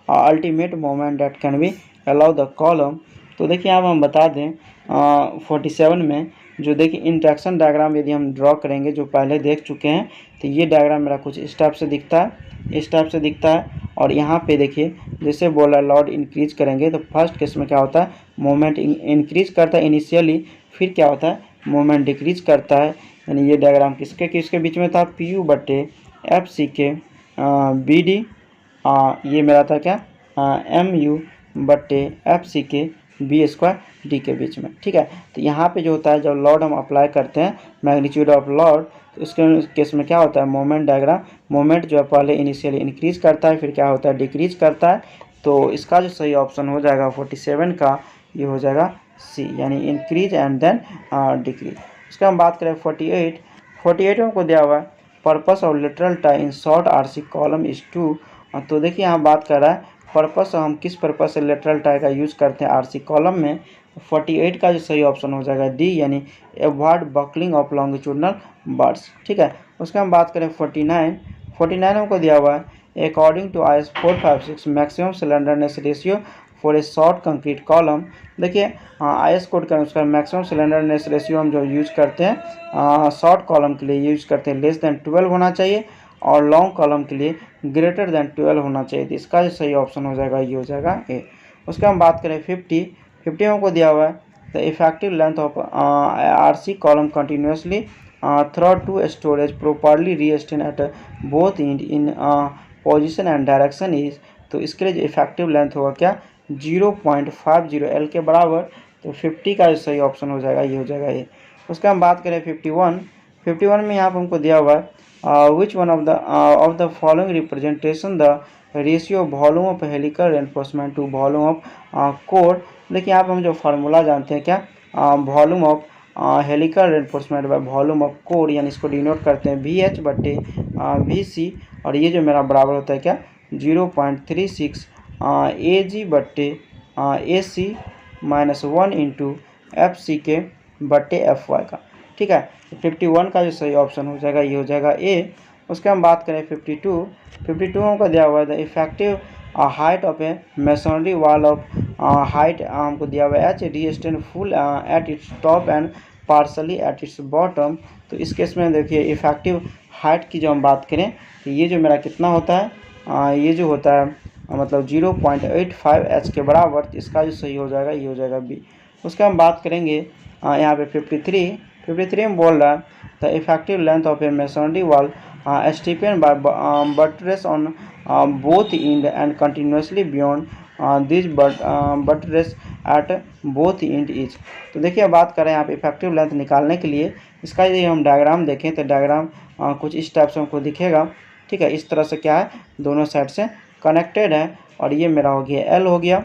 ultimate moment that can be allow the column। तो देखिए यहाँ हम बता दें 47 में जो देखिए इंट्रैक्शन डायग्राम यदि हम ड्रॉ करेंगे जो पहले देख चुके हैं, तो ये डायग्राम मेरा कुछ इस टाइप से दिखता है, इस टाइप से दिखता है। और यहाँ पे देखिए जैसे बोला लोड इंक्रीज करेंगे तो फर्स्ट केस में क्या होता है मोमेंट इंक्रीज करता है इनिशियली, फिर क्या होता है मोमेंट डिक्रीज करता है। यानी ये डायग्राम किसके बीच में था PU/FCK BD, ये मेरा था क्या MU/FCK B² के बीच में। ठीक है, तो यहाँ पे जो होता है जब लोड हम अप्लाई करते हैं मैग्नीट्यूड ऑफ लोड, तो उसके केस में क्या होता है मोमेंट डायग्राम, मोमेंट जो है पहले इनिशियली इंक्रीज करता है, फिर क्या होता है डिक्रीज करता है। तो इसका जो सही ऑप्शन हो जाएगा 47 का ये हो जाएगा C, यानी इंक्रीज एंड देन डिक्रीज। उसका हम बात करें 48 हमको दिया हुआ है purpose of lateral tie in short RC column is to. तो देखिए यहाँ बात कर रहा है पर्पस, हम किस पर्पस से लेटरल टाई का यूज़ करते हैं RC कॉलम में। 48 का जो सही ऑप्शन हो जाएगा D, यानी avoid buckling of longitudinal bars. ठीक है, उसका हम बात करें 49 हमको दिया हुआ है according to IS 456 maximum slenderness ratio for a short concrete column. देखिए IS कोड के अनुसार मैक्सिमम सिलेंडरनेस रेशियो हम जो यूज करते हैं शॉर्ट कॉलम के लिए यूज करते हैं लेस देन 12 होना चाहिए, और लॉन्ग कॉलम के लिए ग्रेटर देन 12 होना चाहिए। तो इसका जो सही ऑप्शन हो जाएगा ये हो जाएगा A। उसका हम बात करें 50 हमको दिया हुआ है the effective length of RC column continuously through two storeys properly restrained at both in position and direction is. तो इसके लिए जो इफेक्टिव लेंथ होगा क्या 0.50 L के बराबर। तो 50 का जो सही ऑप्शन हो जाएगा ये हो जाएगा A। उसका हम बात करें 51 में यहाँ पर हमको दिया हुआ है which one of the following representation the ratio of volume of helical reinforcement to volume of core। देखिए यहाँ पे हम जो फार्मूला जानते हैं क्या volume of helical reinforcement by volume of core, यानी इसको डिनोट करते हैं VH/VC, और ये जो मेरा बराबर होता है क्या 0.36 AG/AC -1 इंटू FCK/FY का। ठीक है, 51 का जो सही ऑप्शन हो जाएगा ये हो जाएगा A। उसके हम बात करें 52 हमको दिया हुआ है the effective height of a masonry wall of height हमको दिया हुआ है H restrained full at its top and partially at its bottom. तो इस केस में देखिए इफेक्टिव हाइट की जो हम बात करें तो ये जो मेरा कितना होता है ये जो होता है मतलब 0.85 H के बराबर। तो इसका जो सही हो जाएगा ये हो जाएगा B। उसके हम बात करेंगे यहाँ पे 53 में बोल रहा है the effective length of a masonry wall stiffened by buttress on both end and continuously beyond this buttress at both end is. तो देखिए बात करें यहाँ पे इफेक्टिव लेंथ निकालने के लिए, इसका यदि हम डायग्राम देखें तो डायग्राम कुछ इस टाइप से हमको दिखेगा। ठीक है, इस तरह से क्या है दोनों साइड से कनेक्टेड है, और ये मेरा हो गया L हो गया।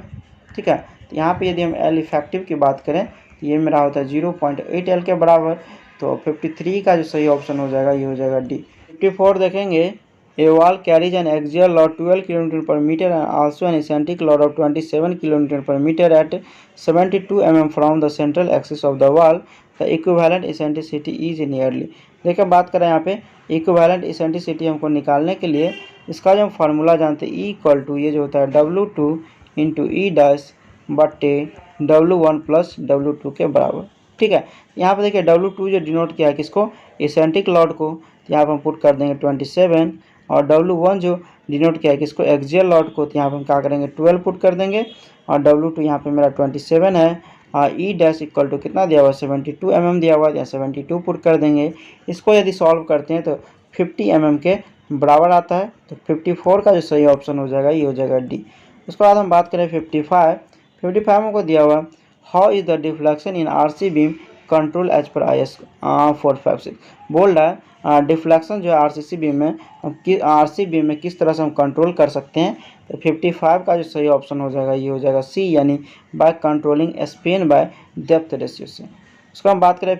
ठीक है, तो यहाँ पे यदि हम एल इफेक्टिव की बात करें तो ये मेरा होता है 0.8 एल के बराबर। तो 53 का जो सही ऑप्शन हो जाएगा ये हो जाएगा डी। 54 देखेंगे, a wall carries an axial load 12 kN per meter and also an eccentric load of 27 kN per meter at 72 mm from the central axis of the wall. The equivalent eccentricity is nearly। देखिए बात करें यहाँ पे equivalent eccentricity हमको निकालने के लिए इसका जो हम फार्मूला जानते हैं E = ये जो होता है W2 इंटू ई डैश बट्टे W1 प्लस W2 के बराबर। ठीक है, यहाँ पे देखिए W2 जो डिनोट किया है किसको, इसेंट्रिक लॉड को, तो यहाँ पर हम पुट कर देंगे 27, और W1 जो डिनोट किया है किसको, एक्सियल लॉड को, तो यहाँ पर हम क्या करेंगे 12 पुट कर देंगे, और W2 यहाँ पे मेरा 27 है, ई डैश इक्वल टू कितना दिया हुआ है 72 mm दिया हुआ है, या 72 पुट कर देंगे। इसको यदि सॉल्व करते हैं तो 50 mm के बराबर आता है। तो 54 का जो सही ऑप्शन हो जाएगा ये हो जाएगा डी। उसके बाद हम बात करें 55 को दिया हुआ, how is the deflection in RC beam control as per IS 456। बोल रहा है डिफ्लेक्शन जो है आरसीसी बीम में आरसी बीम में किस तरह से हम कंट्रोल कर सकते हैं। तो 55 का जो सही ऑप्शन हो जाएगा ये हो जाएगा सी, यानी by controlling span by depth ratio से। उसको हम बात करें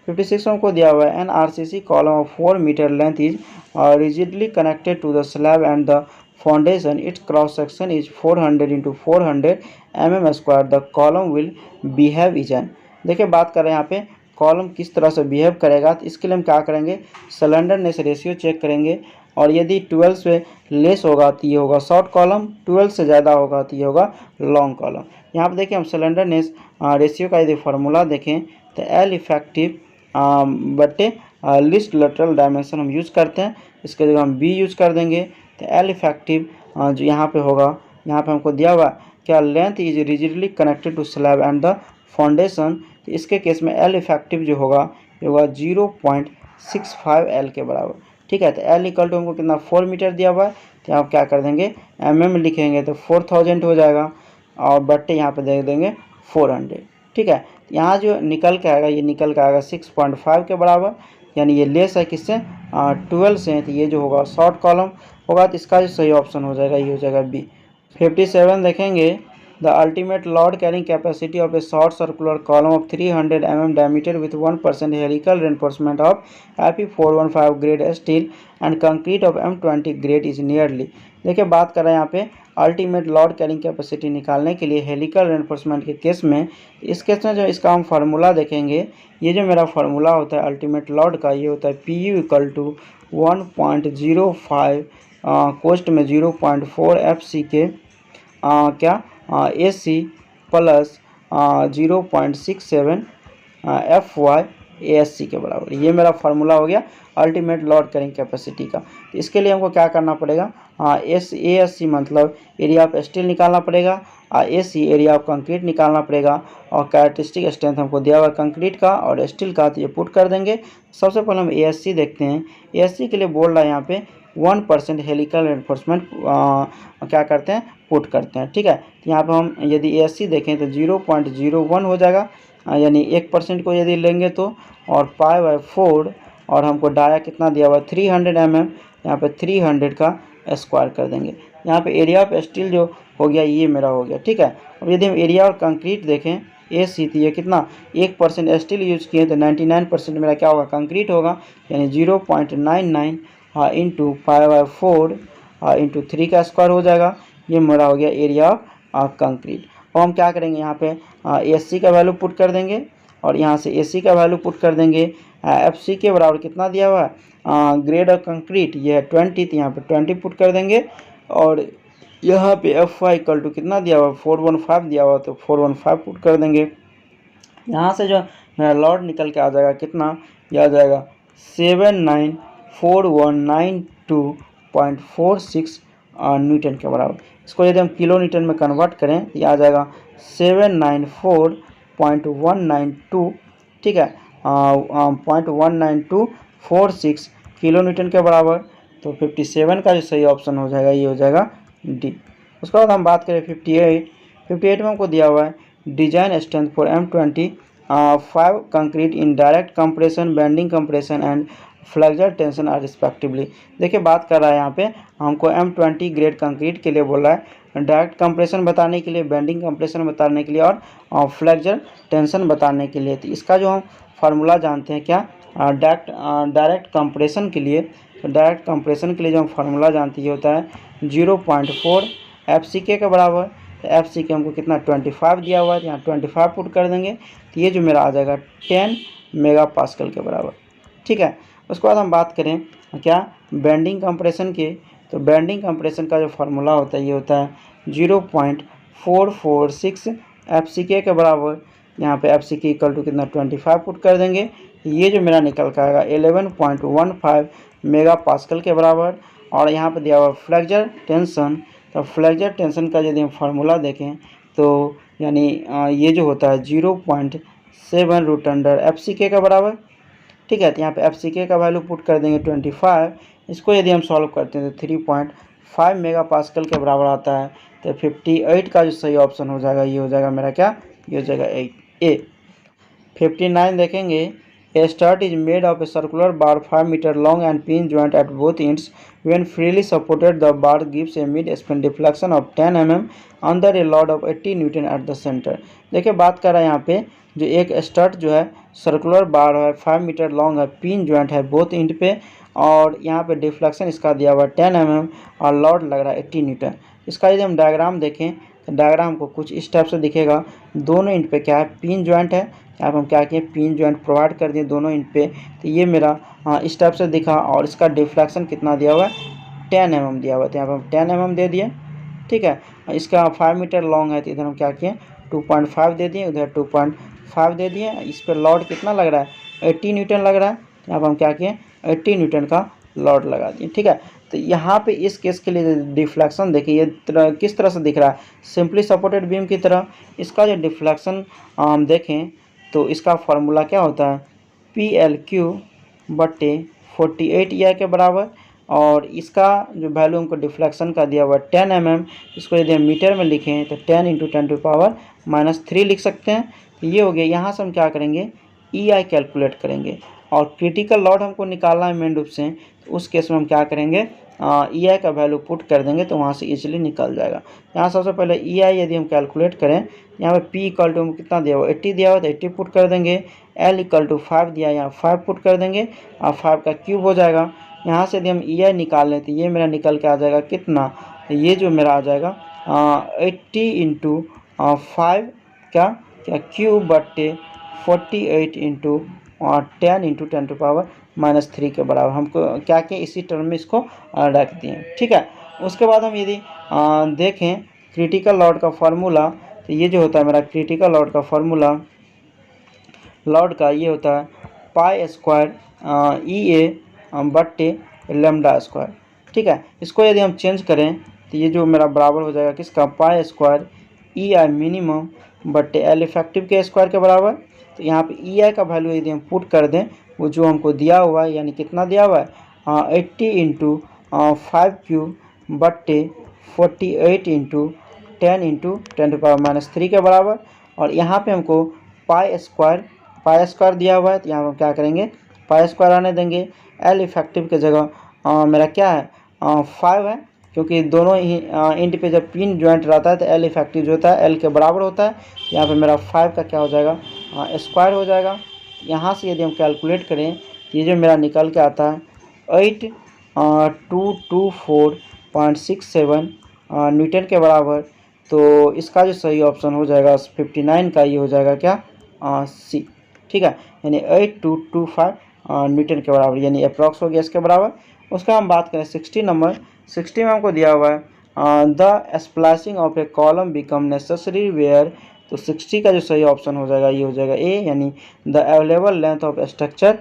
56 हमको दिया हुआ है, an RCC column of 4 metre length is rigidly connected to the slab and the foundation, its cross section is 400 × 400 mm², the column will behave is an. देखिए बात करें यहाँ पे कॉलम किस तरह से बिहेव करेगा, तो इसके लिए हम क्या करेंगे स्लेंडरनेस रेशियो चेक करेंगे, और यदि 12 से लेस होगा तो ये होगा शॉर्ट कॉलम, 12 से ज़्यादा होगा तो ये होगा लॉन्ग कॉलम। यहाँ पे देखिए हम स्लेंडरनेस रेशियो का यदि फार्मूला देखें तो एल इफेक्टिव बट्टे लिस्ट लेटरल डायमेंशन हम यूज़ करते हैं, इसके जगह हम बी यूज़ कर देंगे। तो एल इफेक्टिव जो यहाँ पे होगा, यहाँ पे हमको दिया हुआ क्या, length is rigidly connected to slab and the foundation, तो इसके केस में एल इफेक्टिव जो होगा ये होगा 0.65 एल के बराबर। ठीक है, तो एल इक्वल टू हमको कितना 4 मीटर दिया हुआ है, तो आप क्या कर देंगे mm लिखेंगे तो 4000 हो जाएगा, और बट्टे यहाँ पे दे देंगे 400। ठीक है, तो यहाँ जो निकल के आएगा ये निकल के आएगा 6.5 के बराबर, यानी ये लेस है किससे 12 से, तो ये जो होगा शॉर्ट कॉलम होगा, तो इसका जो सही ऑप्शन हो जाएगा ये हो जाएगा बी। 57 देखेंगे, the ultimate load carrying capacity of A short circular column of 300 mm diameter with 1% helical reinforcement of Fe415 grade steel and concrete of M20 grade is nearly. देखिए बात कर रहे हैं यहाँ पे अल्टीमेट लोड कैरिंग कैपेसिटी निकालने के लिए हेलिकल रेनफोर्समेंट के केस में, इस केस में जो इसका हम फार्मूला देखेंगे, ये जो मेरा फार्मूला होता है अल्टीमेट लोड का ये होता है PU = 1.05 कोस्ट में 0.4 FC के क्या AC प्लस 0.67 FY ASC के बराबर। ये मेरा फार्मूला हो गया अल्टीमेट लोड कैरिंग कैपेसिटी का। तो इसके लिए हमको क्या करना पड़ेगा, ASC मतलब एरिया ऑफ स्टील निकालना पड़ेगा, AC एरिया ऑफ कंक्रीट निकालना पड़ेगा, और कैरेक्टरिस्टिक स्ट्रेंथ हमको दिया हुआ कंक्रीट का और स्टील का, तो ये पुट कर देंगे। सबसे पहले हम ASC देखते हैं। ASC के लिए बोल रहा है यहाँ पे 1% हेलिकल रेनफोर्समेंट क्या करते हैं पुट करते हैं। ठीक है, तो यहाँ पे हम यदि ASC देखें तो 0.01 हो जाएगा, यानी 1% को यदि लेंगे तो, और π/4, और हमको डाया कितना दिया हुआ 300 mm, यहाँ पे 300 का स्क्वायर कर देंगे। यहाँ पे एरिया ऑफ स्टील जो हो गया ये मेरा हो गया। ठीक है, अब यदि हम एरिया और कंक्रीट देखें AC, तो ये कितना 1% स्टील यूज किए तो 99% मेरा क्या होगा कंक्रीट होगा, यानी 0.99 इंटू π/4 इंटू 3 का स्क्वायर हो जाएगा। ये मेरा हो गया एरिया ऑफ कंक्रीट। और हम क्या करेंगे यहाँ पे ASC का वैल्यू पुट कर देंगे, और यहाँ से AC का वैल्यू पुट कर देंगे। FC के बराबर कितना दिया हुआ है ग्रेड ऑफ कंक्रीट ये है 20, तो यहाँ पे 20 पुट कर देंगे, और यहाँ पे FY = कितना दिया हुआ 415 दिया हुआ, तो 415 पुट कर देंगे। यहाँ से जो मेरा लॉड निकल के आ जाएगा कितना, यह आ जाएगा 794192.46 न्यूटन के बराबर। इसको यदि हम किलो न्यूटन में कन्वर्ट करें तो यह आ जाएगा 794.192, ठीक है 0.19246 किलो न्यूटन के बराबर। तो 57 का जो सही ऑप्शन हो जाएगा ये हो जाएगा डी। उसके बाद हम बात करें 58 में हमको दिया हुआ है design strength for M20 5 concrete in direct compression, bending compression and flexure tension are respectively. देखिए बात कर रहा है यहाँ पे हमको M20 ग्रेड कंक्रीट के लिए बोल रहा है डायरेक्ट कंप्रेशन बताने के लिए, बेंडिंग कंप्रेशन बताने के लिए और फ्लेक्चर टेंशन बताने के लिए। तो इसका जो हम फार्मूला जानते हैं क्या, डायरेक्ट कंप्रेशन के लिए, तो डायरेक्ट कंप्रेशन के लिए जो हम फार्मूला जानते हैं ये होता है 0.4 FCK के बराबर। तो FCK हमको कितना 25 दिया हुआ है, यहाँ 25 पुट कर देंगे तो ये जो मेरा आ जाएगा 10 मेगापास्कल के बराबर। ठीक है, उसके बाद हम बात करें क्या बेंडिंग कंप्रेशन के, तो बेंडिंग कंप्रेशन का जो फार्मूला होता है ये होता है 0.446 FCK के बराबर। यहाँ पे FCK इक्वल टू कितना 25 पुट कर देंगे, ये जो मेरा निकल कर आएगा 11.15 मेगापास्कल के बराबर। और यहाँ पे दिया हुआ फ्लेक्चर टेंशन, तो फ्लेक्चर टेंशन का यदि हम फार्मूला देखें तो यानी ये जो होता है 0.7 रूट अंडर FCK का बराबर। ठीक है, तो यहाँ पे FCK का वैल्यू पुट कर देंगे 25, इसको यदि हम सॉल्व करते हैं तो 3.5 मेगापास्कल के बराबर आता है। तो 58 का जो सही ऑप्शन हो जाएगा ये हो जाएगा मेरा क्या, ये हो जाएगा ए। 59 देखेंगे, a stud is made of a circular bar 5 metre long and pin joint at both ends when freely supported the bar gives a mid spin deflection of 10 mm under a load of 80 Newton at the center। देखिए बात कर रहा है यहाँ पे जो एक stud जो है सर्कुलर बार है, 5 मीटर लॉन्ग है, पिन जॉइंट है बोथ एंड पे, और यहाँ पे डिफ्लेक्शन इसका दिया हुआ है 10 mm और लॉड लग रहा है 80 न्यूटन। इसका यदि हम डायग्राम देखें तो डायग्राम को कुछ इस टाइप से दिखेगा। दोनों एंड पे क्या है, पिन जॉइंट है, यहाँ पर हम क्या किए पिन जॉइंट प्रोवाइड कर दिए दोनों एंड पे। तो ये मेरा इस टाइप से दिखा, और इसका डिफ्लेक्शन कितना दिया हुआ है 10 mm दिया हुआ है, तो यहाँ पर हम 10 mm दे दिए। ठीक है, इसका 5 मीटर लॉन्ग है तो इधर हम क्या किए 2.5 दे दिए, उधर 2.5 दे दिए। इस पर लॉड कितना लग रहा है 80 न्यूटन लग रहा है, यहाँ पर हम क्या किए 80 न्यूटन का लॉड लगा दिए। ठीक है, तो यहाँ पे इस केस के लिए डिफ्लेक्शन देखिए ये किस तरह से दिख रहा है, सिंपली सपोर्टेड बीम की तरह। इसका जो डिफ्लेक्शन देखें तो इसका फार्मूला क्या होता है PLQ/48 EI के बराबर। और इसका जो वैल्यू हमको डिफ्लेक्शन का दिया हुआ 10 mm, इसको यदि हम मीटर में लिखें तो 10 × 10⁻³ लिख सकते हैं। तो ये हो गया। यहाँ से हम क्या करेंगे EI कैलकुलेट करेंगे, और क्रिटिकल लॉड हमको निकालना है मेन रूप से, तो उस केस में हम क्या करेंगे EI का वैल्यू पुट कर देंगे तो वहाँ से इजीली निकल जाएगा। यहाँ सबसे पहले EI यदि हम कैलकुलेट करें, यहाँ पे P इक्वल टू कितना दिया हुआ 80 दिया हुआ तो 80 पुट कर देंगे, L इक्वल टू 5 दिया, यहाँ 5 पुट कर देंगे और 5 का क्यूब हो जाएगा। यहाँ से यदि हम EI निकाल लें तो ये मेरा निकल के आ जाएगा कितना, तो ये जो मेरा आ जाएगा 80 × 5 क्या क्यूब/48 × 10 × 10⁻³ के बराबर। हमको क्या किया इसी टर्म में इसको रख दिए। ठीक है, उसके बाद हम यदि देखें क्रिटिकल लॉड का फार्मूला, तो ये जो होता है मेरा क्रिटिकल लॉड का फार्मूला, लॉड का ये होता है π² EA/λ²। ठीक है, इसको यदि हम चेंज करें तो ये जो मेरा बराबर हो जाएगा किसका π² EI मिनिमम/L इफेक्टिव के स्क्वायर के बराबर। तो यहाँ पे EI का वैल्यू यदि हम पुट कर दें वो जो हमको दिया हुआ है, यानी कितना दिया हुआ है 80 × 5³/48 × 10 × 10⁻³ के बराबर। और यहाँ पे हमको π² दिया हुआ है, तो यहाँ हम क्या करेंगे π² आने देंगे। L इफेक्टिव के जगह मेरा क्या है 5 है, क्योंकि दोनों ही एंड पे जब पिन जॉइंट रहता है तो L इफेक्टिव जो होता है L के बराबर होता है। यहाँ पे मेरा 5 का क्या हो जाएगा स्क्वायर हो जाएगा। यहाँ से यदि हम कैलकुलेट करें तो ये जो मेरा निकल के आता है 8224.67 न्यूटन के बराबर। तो इसका जो सही ऑप्शन हो जाएगा 59 का, ये हो जाएगा क्या सी। ठीक है, यानी 8225 न्यूटन के बराबर, यानी अप्रॉक्स हो गया इसके बराबर। उसका हम बात करें 60 नंबर, 60 में हमको दिया हुआ है the splicing of a column become necessary where. तो 60 का जो सही ऑप्शन हो जाएगा ये हो जाएगा ए, यानी the available length of structure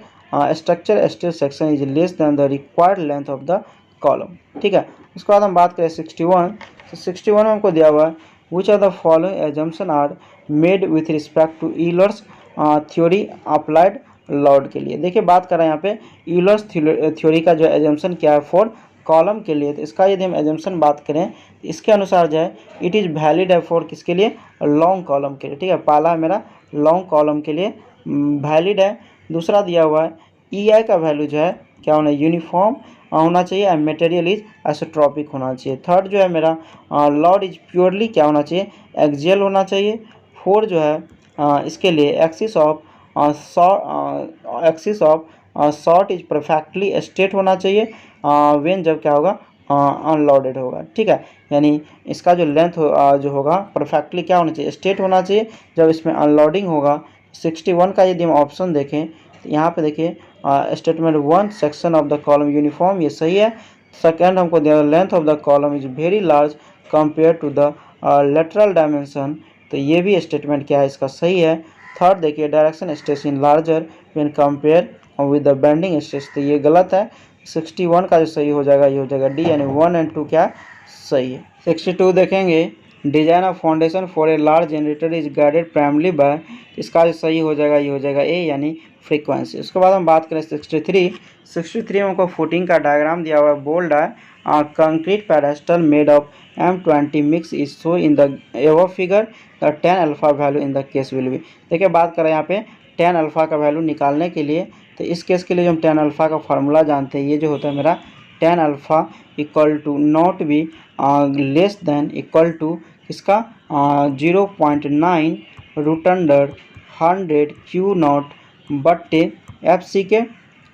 steel section is less than the required length of the column. ठीक है, उसके बाद हम बात करें 61। तो 61 में हमको दिया हुआ है which are the following assumption are made with respect to Euler's theory applied load के लिए। देखिए बात कर रहे हैं यहाँ पे यूलर्स थ्योरी का जो एजम्पशन क्या है फॉर कॉलम के लिए। तो इसका यदि हम एजम्पशन बात करें तो इसके अनुसार जो है इट इज़ वैलिड है फॉर किसके लिए लॉन्ग कॉलम के लिए। ठीक है, पहला मेरा लॉन्ग कॉलम के लिए वैलिड है। दूसरा दिया हुआ है EI का वैल्यू जो है क्या होना है, यूनिफॉर्म होना चाहिए, एंड मटेरियल इज आइसोट्रॉपिक होना चाहिए। थर्ड जो है मेरा लॉड इज प्योरली क्या होना चाहिए, एक्सियल होना चाहिए। फोर जो है इसके लिए axis of short is perfectly straight होना चाहिए व्हेन जब क्या होगा अनलोडेड होगा, ठीक है। यानी इसका जो लेंथ जो होगा परफेक्टली क्या होना चाहिए, स्ट्रेट होना चाहिए जब इसमें अनलोडिंग होगा। 61 का यदि हम ऑप्शन देखें तो यहाँ पे देखिए statement 1 section of the column uniform, ये सही है। सेकेंड हमको दिया length of the column is very large compare to the lateral dimension, तो ये भी स्टेटमेंट क्या है इसका सही है। थर्ड देखिए direction stress in larger when compare with the bending stress, तो ये गलत है। 61 का जो सही हो जाएगा ये हो जाएगा डी, यानी 1 एंड 2 क्या सही है। 62 देखेंगे design of foundation for a large generator is guided primarily by, इसका जो सही हो जाएगा ये हो जाएगा ए, यानी फ्रीक्वेंसी। उसके बाद हम बात करें 63 में हमको फुटिंग का डायग्राम दिया हुआ है, बोल्ड है। Concrete pedestal made of M20 mix is so in the above figure, the 10 alpha value in the case will be. देखिए बात करें यहाँ पे 10 अल्फा का वैल्यू निकालने के लिए, तो इस केस के लिए जो हम 10 अल्फा का फार्मूला जानते हैं, ये जो होता है मेरा 10 alpha equal to not be less than equal to इसका 0.9 रूट अंडर 100 क्यू नॉट बट्टे FC के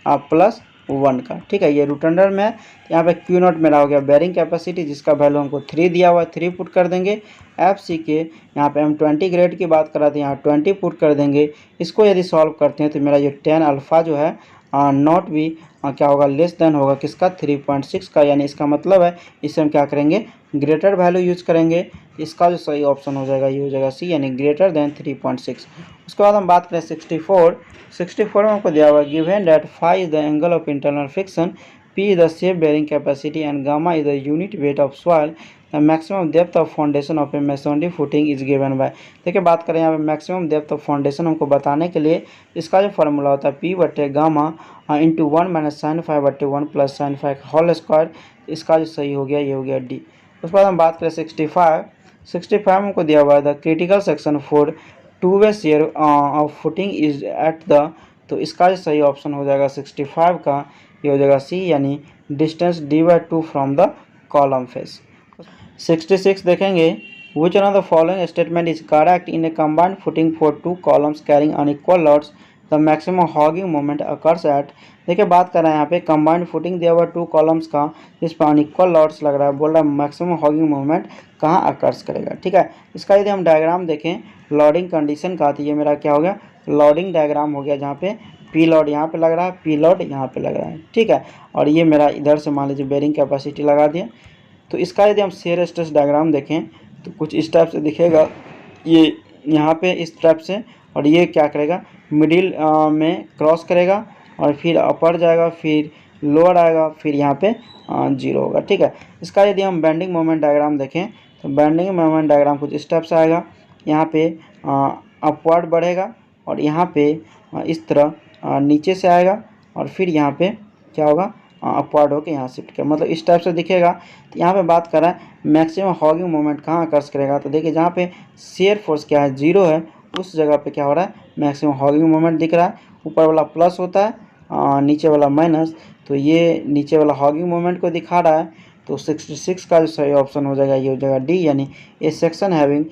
प्लस 1 का, ठीक है। ये रूट अंडर में है, यहाँ पे क्यू नॉट मेरा हो गया बेरिंग कैपेसिटी जिसका वैल्यू हमको 3 दिया हुआ है, 3 पुट कर देंगे। FC के यहाँ पे हम 20 ग्रेड की बात कर रहे थे, यहाँ 20 पुट कर देंगे। इसको यदि सॉल्व करते हैं तो मेरा ये 10 अल्फा जो है नॉट भी क्या होगा, लेस देन होगा किसका, 3.6 का, यानी इसका मतलब है इसे हम क्या करेंगे, ग्रेटर वैल्यू यूज करेंगे। इसका जो सही ऑप्शन हो जाएगा ये हो जाएगा सी, यानी ग्रेटर देन 3.6। उसके बाद हम बात करें 64 में हमको दिया हुआ है given that phi is the angle of internal friction, P is the shape bearing capacity and gamma is the unit weight of soil, the maximum depth of foundation of a masonry footing is given by। देखिए बात करें यहाँ पे maximum depth of foundation हमको बताने के लिए इसका जो फार्मूला होता है P बटे गामा इंटू 1 माइनस साइन 5 बटे 1 प्लस साइन 5 होल स्क्वायर, इसका जो सही हो गया ये हो गया डी। उसके बाद हम बात करें 65 हमको दिया हुआ है the critical section for two way share of footing is at the, तो इसका जो सही ऑप्शन हो जाएगा 65 का ये हो जाएगा सी, यानी distance d/2 from the column face. 66 देखेंगे which one of the following statement is correct in A combined footing for 2 columns carrying unequal loads, the maximum hogging moment occurs at. देखिए बात कर रहे हैं यहाँ पे कंबाइंड फुटिंग दिया हुआ 2 कॉलम्स का, इस पर अनइक्वल लोड्स लग रहा है, बोल रहा है मैक्सिमम हॉगिंग मोमेंट कहाँ अकर्स करेगा, ठीक है। इसका यदि हम डायग्राम देखें लोडिंग कंडीशन का, तो ये मेरा क्या हो गया, लोडिंग डायग्राम हो गया, जहाँ पे पी लॉड यहाँ पे लग रहा है, पी लॉड यहाँ पे लग रहा है, ठीक है। और ये मेरा इधर से मान लीजिए बेरिंग कैपेसिटी लगा दिया। तो इसका यदि हम शेयर स्ट्रेस डायग्राम देखें तो कुछ इस टाइप से दिखेगा, ये यहाँ पे इस टाइप से, और ये क्या करेगा मिडिल में क्रॉस करेगा और फिर अपर जाएगा, फिर लोअर आएगा, फिर यहाँ पे 0 होगा, ठीक है। इसका यदि हम बेंडिंग मोमेंट डायग्राम देखें तो बेंडिंग मोमेंट डायग्राम कुछ इस टाइप से आएगा, यहाँ पे अपवर्ड बढ़ेगा और यहाँ पे इस तरह नीचे से आएगा और फिर यहाँ पे क्या होगा अपवर्ड होकर यहाँ शिफ्ट कर, मतलब इस टाइप से दिखेगा। तो यहाँ पे बात कर रहा है मैक्सिमम हॉगिंग मोमेंट कहाँ अकर्स करेगा, तो देखिए जहाँ पे शेयर फोर्स क्या है 0 है उस जगह पे क्या हो रहा है मैक्सिमम हॉगिंग मोमेंट दिख रहा है। ऊपर वाला प्लस होता है नीचे वाला माइनस, तो ये नीचे वाला हॉगिंग मोमेंट को दिखा रहा है। तो 66 का जो सही ऑप्शन हो जाएगा ये हो जाएगा डी, यानी A section having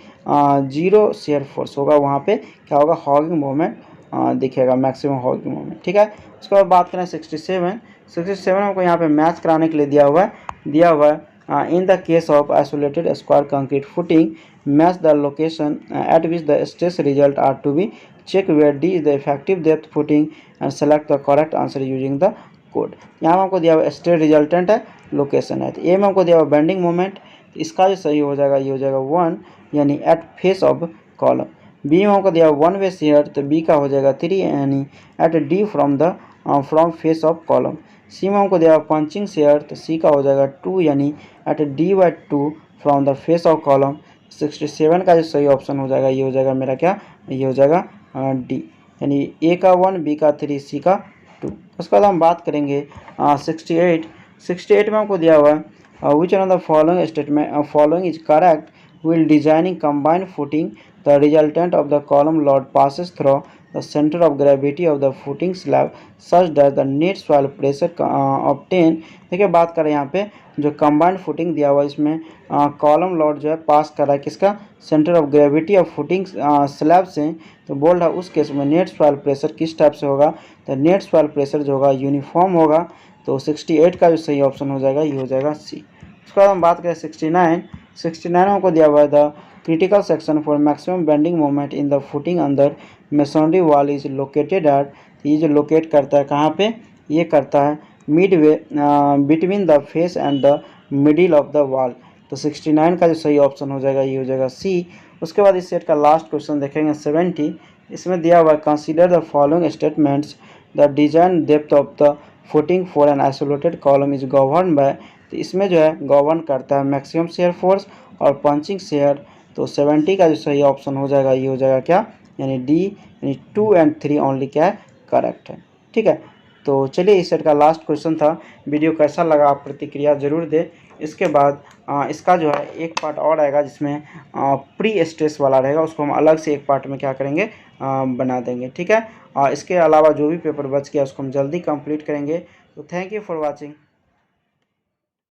0 shear force होगा, वहाँ पे क्या होगा हॉगिंग मोमेंट दिखेगा, मैक्सिमम हॉगिंग मोमेंट, ठीक है। उसके बाद बात करें 67 हमको यहाँ पे मैच कराने के लिए दिया हुआ है in the case of isolated square concrete footing match the location at which the stress result are to be check where D is the effective depth footing and select the correct answer using the code. यहाँ हमको दिया हुआ stress resultant है, location है। तो ए में हमको दिया हुआ बेंडिंग मोमेंट, इसका जो सही हो जाएगा ये हो जाएगा 1, यानी at face of column. B में हमको दिया 1 वे शेयर, तो बी का हो जाएगा 3, यानी at D from face of column. C में हमको दिया पंचिंग शेयर, तो सी का हो जाएगा 2, यानी at D/2 from the face of column. 67 का जो सही ऑप्शन हो जाएगा ये हो जाएगा मेरा क्या, ये हो जाएगा डी, यानी ए का 1, बी का 3, सी का 2। उसके बाद हम बात करेंगे 68 में हमको दिया हुआ है which one of the following statement following is correct while designing combined footing the resultant of the column load passes through the centre of gravity of the footing slab such that the net soil pressure obtain. देखिए बात करें यहाँ पे जो combined footing दिया हुआ है इसमें कॉलम लोड जो है पास कर रहा है किसका, centre of gravity of footing slab से। तो बोल रहा है उस केस में नेट सॉइल प्रेशर किस टाइप से होगा, तो नेट सॉइल प्रेशर जो होगा यूनिफॉर्म होगा। तो 68 का जो सही ऑप्शन हो जाएगा ये हो जाएगा सी। उसके बाद हम बात करें 69 हमको दिया हुआ है the critical section for maximum bending moment in the footing under masonry wall is located at. ये जो लोकेट करता है कहाँ पे, ये करता है Midway between the face and the middle of the wall. तो 69 का जो सही ऑप्शन हो जाएगा ये हो जाएगा सी। उसके बाद इस सेट का लास्ट क्वेश्चन देखेंगे 70। इसमें दिया हुआ है consider the following statements the design depth of the footing for an isolated column is govern by. तो इसमें जो है गवर्न करता है मैक्सिमम शेयर फोर्स और पंचिंग शेयर। तो 70 का जो सही ऑप्शन हो जाएगा ये हो जाएगा क्या, यानी डी, यानी 2 और 3 ओनली क्या है, करेक्ट है। ठीक है, तो चलिए इस सेट का लास्ट क्वेश्चन था। वीडियो कैसा लगा आप प्रतिक्रिया जरूर दें। इसके बाद इसका जो है एक पार्ट और आएगा जिसमें प्री स्ट्रेस वाला रहेगा, उसको हम अलग से एक पार्ट में क्या करेंगे बना देंगे। ठीक है, इसके अलावा जो भी पेपर बच गया उसको हम जल्दी कंप्लीट करेंगे। तो थैंक यू फॉर वॉचिंग।